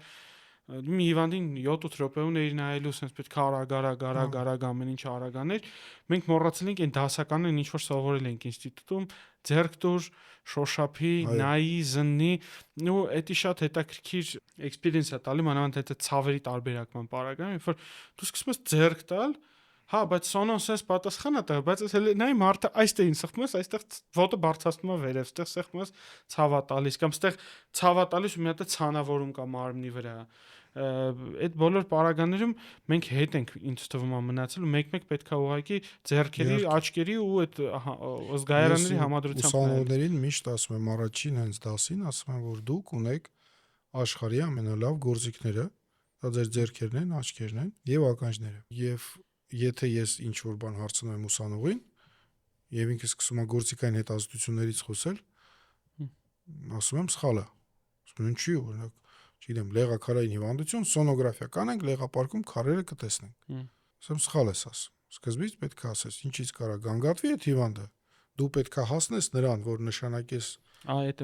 մի հիվանդին 7-8 րոպեում էիր նայելու, sense պետք է արագ ամեն ինչ արագաներ։ Մենք մոռացել ենք այն դասականն ինչ որ սովորել ենք ինստիտուտում, ձեռք դուր, շոշափի, նայի, զննի, ու դա շատ հետաքրքիր experience է տալի, մանավանդ այդ ցավերի տարբերակման պարագայում, երբ որ դու սկսում ես ձեռք տալ, հա, բայց սոնոնսենս պատասխանա տա, բայց այս հենց նայ մարդը այստեղին սխմում ես, այստեղ ոտը բարձրացնում է վերև, այստեղ սխմում ես ցավա տալիս կամ այստեղ ցավա տալիս ու մի հատ ցանավորում կա մարմնի վրա։ Այդ բոլոր պարագաներում մենք հետ ենք ինձ թվում է մնացել ու մեկ-մեկ պետքա ուղղակի ձեռքերի, աչքերի ու այդ զգայարանների համադրությամբ ուսանողներին միշտ ասում եմ առաջին հենց դասին, ասում եմ որ դուք ունեք աշխարհի ամենալավ գործիքները, դա ձեր ձեռքերն են, աչքերն են եւ ականջները։ Եվ եթե ես ինչ որ բան հարցնում եմ ուսանողին եւ ինքը սկսում է գործիքային հետազոտություններից խոսել, ասում եմ սխալ է։ Ասում եմ ինչի՞ օրինակ չգիտեմ, լեղաքարային հիվանդություն, սոնոգրաֆիա կանենք, լեղապարկում քարերը կտեսնենք։ Ասեմ սխալ ես ասում։ Սկզբից պետք է ասես, ինչից կարա գանգատվի այդ հիվանդը։ Դու պետք է հասնես նրան, որ նշանակես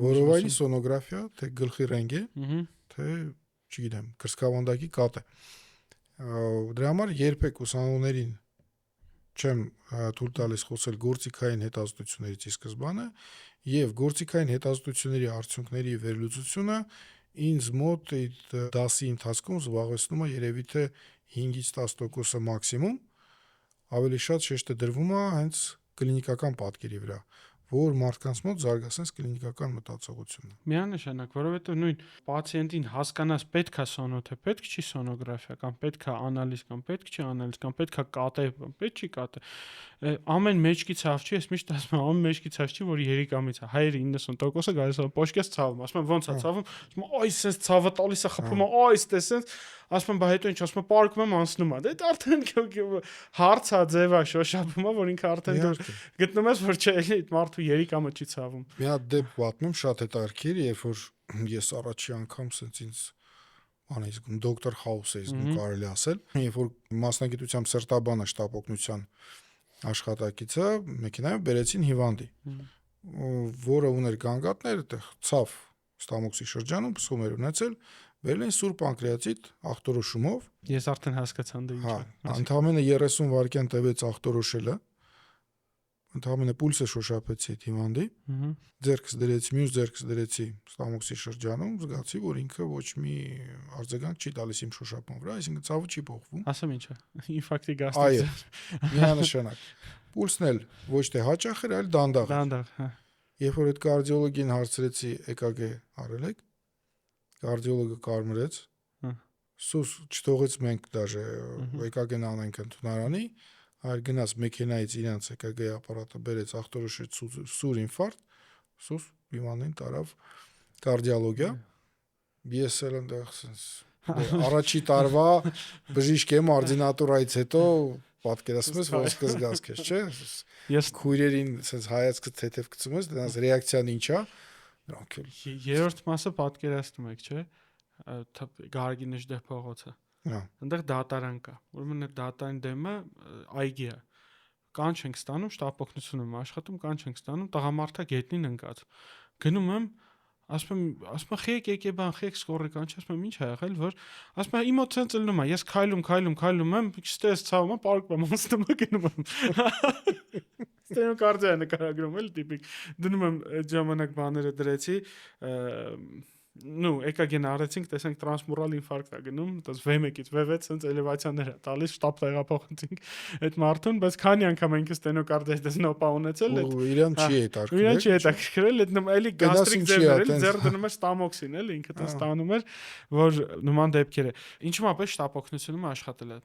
որովայնի սոնոգրաֆիա, թե գլխի ռենտգեն, թե չգիտեմ, կրծքավանդակի կատ է։ Դրա համար երբեք ուսանողներին չեմ թույլ տալիս խոսել գործիքային հետազոտություններից ի սկզբանե, եւ գործիքային հետազոտությունների արդյունքների վերլուծությունը ինձ մոտ այդ դասի ընթացքում զբաղեցնում է երևի թե 5-ից 10% մաքսիմում, ավելի շատ շեշտը դրվում է հենց կլինիկական պատկերի վրա, որ մարդկանց մոտ զարգացնես կլինիկական մտածողությունը։ Միանշանակ, որովհետեւ նույն պացիենտին հասկանաս պետք է սոնո, թե պետք չի սոնոգրաֆիա, կամ պետք է անալիզ, կամ պետք չի անալիզ, կամ պետք է կատե, կամ պետք չի կատե։ Ամեն մեջքի ցավ չի, ես միշտ ասում եմ, ամեն մեջքի ցավ չի, որ երիկամից է։ Հայերի 90%-ը գալիս է պոշկես ցավում, ասում եմ ո՞նց է ցավում, ասում եմ, այս sense ցավը տալիս է, խփում է, այս տեսես, ասում եմ, բա հետո ինչ, ասում եմ, պարկում եմ, անցնում է։ Դա արդեն հարց է, ձև է, շոշափում է, որ ինքը արդեն դու գտնում ես, որ չէ, այդ մարդու երիկամը չի ցավում։ Մի հատ դեպք պատմեմ, շատ հետաքրքիր, երբ որ ես առաջի անգամ sense ինձ անես դոկտոր House էի զգում, կարելի ասել, երբ որ մասնագիտությամբ սրտաբանը շտապ օգնության աշխատակիցը մեքենայով բերեցին հիվանդի, որը ուներ գանգատներ, այդտեղ ցավ ստամոքսի շրջանում փսխում էր ունեցել, բերել են սուր պանկրեատիտ ախտորոշումով։ Ես արդեն հասկացա դա ինչ է։ Ընդամենը 30 վայրկյան տևեց ախտորոշելը։ Ընդամենը պուլսը շոշափեցի այդ հիվանդի։ Ձեռքս դրեցի, մյուս ձեռքս դրեցի ստամոքսի շրջանում, զգացի, որ ինքը ոչ մի արձագանք չի տալիս իմ շոշափման վրա, այսինքն ցավը չի փոխվում։ Ասեմ ինչ է։ Ինֆարկտի գաստրիտ։ Այո։ Միանշանակ։ Պուլսն էլ ոչ թե հաճախ էր, այլ դանդաղ։ Դանդաղ, հա։ Երբ որ այդ կարդիոլոգին հարցրեցի EKG արել եք, կարդիոլոգը կարմրեց։ Սուս չթողեց մենք դաժե EKG-ն անենք ընդունարանի, այլ գնաց մեքենայից իրանց EKG ապարատը բերեց, ախտորոշեց սուր ինֆարկտ, սուս հիվանդին տարավ կարդիոլոգիա։ Ես էլ այնտեղ առաջի տարվա բժիշկ եմ օրդինատուրայից հետո պատկերացնում ես ոնց կզգաս քեզ, չէ՞։ Ես քույրերին sense հայացքը թեթև գցում ես, դրանց ռեակցիան ի՞նչ է։ Դրանք էլ երրորդ մասը պատկերացնում եք, չէ՞։ Գարեգին Նժդեհ փողոցը։ Այնտեղ դատարան կա։ Ուրեմն այդ դատարանի դեմը այգի է։ Կանչ ենք ստանում, շտապ օգնություն եմ աշխատում, կանչ ենք ստանում, տղամարդը գետնին ընկած։ Գնում եմ, ասում եմ, խեք եկե բան, խեք սկորի կանչ, ասում եմ, ինչ ա եղել, որ ասում եմ, իմոց ցենց լնում է, ես քայլում եմ, չտես ցավում եմ, պարկում եմ, անցնում եմ, գնում եմ։ Ստենոկարդիա նկարագրում էլ տիպիկ։ Դնում եմ այդ ժամանակ բաները դրեցի, EKG-ն արեցինք, տեսանք տրանսմուրալ ինֆարկտ է գնում, դες V1-ից V6 ցենց էլևացիաներ է տալիս, շտապ տեղափոխեցինք այդ մարդուն, բայց քանի անգամ ենք ստենոկարդիա դեսնոպա ունեցել, իրան չի հետաքրքրել, այդ էլի գաստրիկ ձևեր, ձեռ դնում էր ստամոքսին, էլի ինքը տես ստանում էր, որ նման դեպքեր է։ Ինչու՞ մապես շտապ օգնությունում աշխատել է։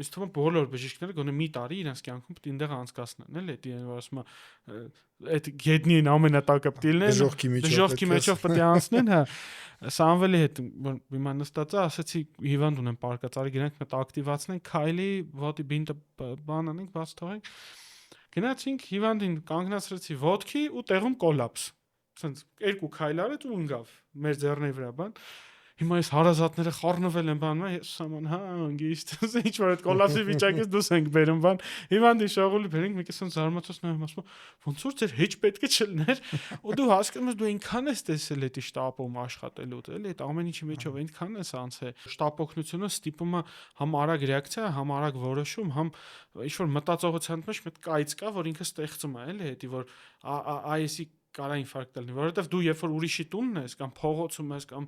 Իս թվում է բոլոր բժիշկները գոնե մի տարի իրենց կյանքում պետք է այնտեղ անցկացնեն, էլի, դա որ ասում է այդ գետնին ամենատակը պետք է լինեն, դժոխքի մեջով պետք է անցնեն, հա։ Սամվելի հետ հիմա նստած ասացի հիվանդ ունեմ պարկած, արի գնանք մտ ակտիվացնենք, քայլի, ոտի բինտը բան անենք, բաց թողենք։ Գնացինք հիվանդին կանգնացրեցի ոտքի ու տեղում կոլապս։ Սենց երկու քայլ արեց ու ընկավ մեր ձեռների վրա բան։ Հիմա այս հարազատները խառնվել են բան, ես սաման հանգիստ, ինչ որ այդ կոլապսի վիճակից դուրս ենք բերում բան։ Հիվանդի շողուլի բերենք, մեկ էսան զարմացած նայում, ասում ոնց որ ձեր հեչ պետք է չլներ, ու դու հասկանում ես դու այնքան ես տեսել էդի շտապում աշխատելուց, էլի այդ ամեն ինչի մեջով այնքան ես անցել։ Շտապօգնությունը ստիպում է համ արագ ռեակցիա, համ արագ որոշում, համ ինչ որ մտածողության մեջ մեկ կայծ կա, որ ինքը ստեղծում է, էլի, հետի որ այսի կարա ինֆարկտ լինի, որովհետև դու երբ որ ուրիշի տունն ես կամ փողոցում ես կամ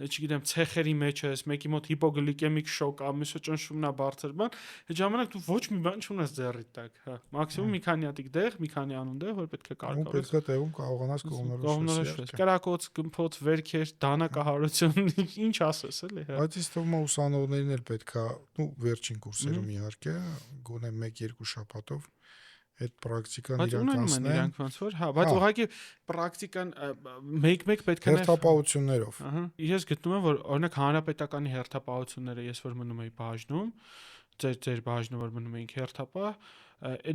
չգիտեմ ցեխերի մեջ ես, մեկի մոտ հիպոգլիկեմիկ շոկ, ամիսը ճնշումն է բարձր բան, այդ ժամանակ դու ոչ մի բան չունես ձեռիդ տակ, հա, մաքսիմում մի քանի հատիկ դեղ, մի քանի անուն դեղ, որ պետք է կարգավորես։ Պետք է տեղում կարողանաս կողմնորոշես։ Կրակոց, գմփոց, վերքեր, դանակահարություն, ինչ ասես, էլի, հա։ Բայց ինձ թվում է ուսանողներին էլ պետքա, վերջին կուրսերում իհարկե, գոնե 1-2 շաբաթով այդ պրակտիկան իրականացնեն։ Իրանք ոնց որ, հա, բայց ուղղակի պրակտիկան մեկ-մեկ պետք է հերթապահություններով։ Ահա։ Ես գտնում եմ, որ օրինակ հանրապետականի հերթապահությունները, ես որ մնում էի բաժնում, ձեր բաժնում որ մնում էինք հերթապահ,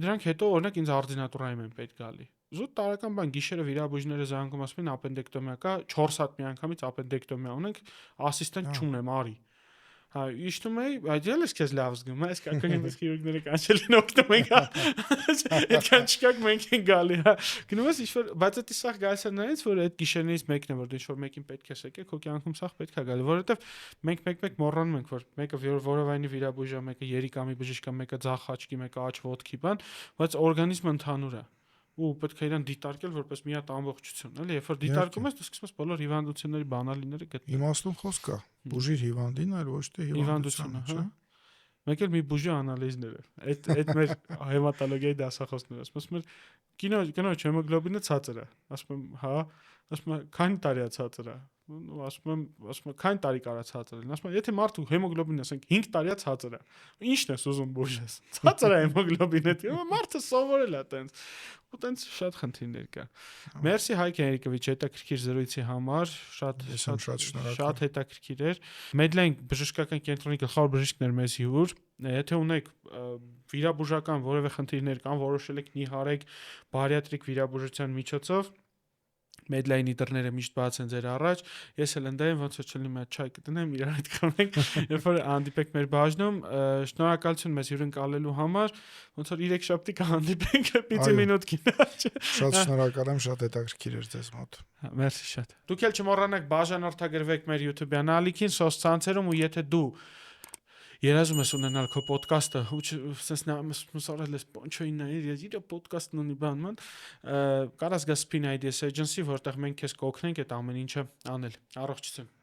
դրանք հետո օրինակ ինձ արդինատուրայում են պետք գալի։ Զուտ տարական բան գիշերը վիրաբույժները զանգում ասում են ապենդեկտոմիա կա, 4 հատ միանգամից ապենդեկտոմիա ունենք, ասիստենտ չունեմ, արի։ Հա, իշտում էի, այդ ելս քեզ լավ զգում, այս կակոյնից քիրուրգները կանչելին օգնում ենք, այդքան չկակ մենք ենք գալի, հա։ Գնում ես ինչ-որ, բայց դա սա գալիս է նրանից, որ այդ գիշերներից մեկն է, որ դու ինչ-որ մեկին պետք է եկե, քո կյանքում սա պետք է գալի, որովհետև մենք մեկ-մեկ մոռանում ենք, որ մեկը որովայնի վիրաբույժ է, մեկը երիկամի բժիշկ է, մեկը ձախ աչքի, մեկը աջ ոտքի բան, բայց օրգանիզմը ընդհանուր է։ Ու պետք է իրան դիտարկել որպես մի հատ ամբողջություն, էլի, երբ որ դիտարկում ես, դու սկսում ես բոլոր հիվանդությունների բանալիները գտնել։ Իմաստուն խոսք կա։ Բուժիր հիվանդին, այլ ոչ թե հիվանդությունը, հա։ Մեկ էլ մի բուժի անալիզները։ Այդ մեր հեմատոլոգիայի դասախոսները ասում են, կնոջ հեմոգլոբինը ցածր է։ Ասում եմ, հա, ասում եմ, քանի տարի է ցածր է։ Ասում եմ, քանի տարի կարա ցածր լինի։ Ասում եմ, եթե մարդու հեմոգլոբինը ասենք 5 տարի է ցածր է։ Ի՞նչն ես ուզում բուժես։ Ցածր է հեմոգլոբինը, մարդը սովորել է տենց։ Ու տենց շատ խնդիրներ կա։ Մերսի Հայկ Հենրիկովիչ հետաքրքիր զրույցի համար, շատ հետաքրքիր էր։ Medline բժշկական կենտրոնի գլխավոր բժիշկն էր մեզ հյուր։ Եթե ունեք վիրաբուժական որևէ խնդիրներ կան, որոշել եք նիհարեք բարիատրիկ վիրաբուժության միջոցով, Medline-ի դռները միշտ բաց են ձեր առաջ։ Ես էլ ընդայեմ ոնց որ չլինի մի չայ կտնեմ, իրար հետ կամենք, երբ որ հանդիպեք մեր բաժնում, շնորհակալություն մեզ հյուրընկալելու համար, ոնց որ 3 շաբթի կհանդիպենք, պիցի մինուտ գինա։ Շատ շնորհակալ եմ, շատ հետաքրքիր էր ձեզ մոտ։ Մերսի շատ։ Դուք էլ չմոռանաք բաժանորդագրվեք մեր YouTube-յան ալիքին, սոցցանցերում ու եթե դու երազում ես ունենալ քո ոդկասթը, ու sense նամսարել ես Poncho-ին նայիր, ես իր ոդկասթն ունի բանման, կարաս գա Spin Ideas Agency, որտեղ մենք քեզ կօգնենք այդ ամեն ինչը անել։ Առողջություն։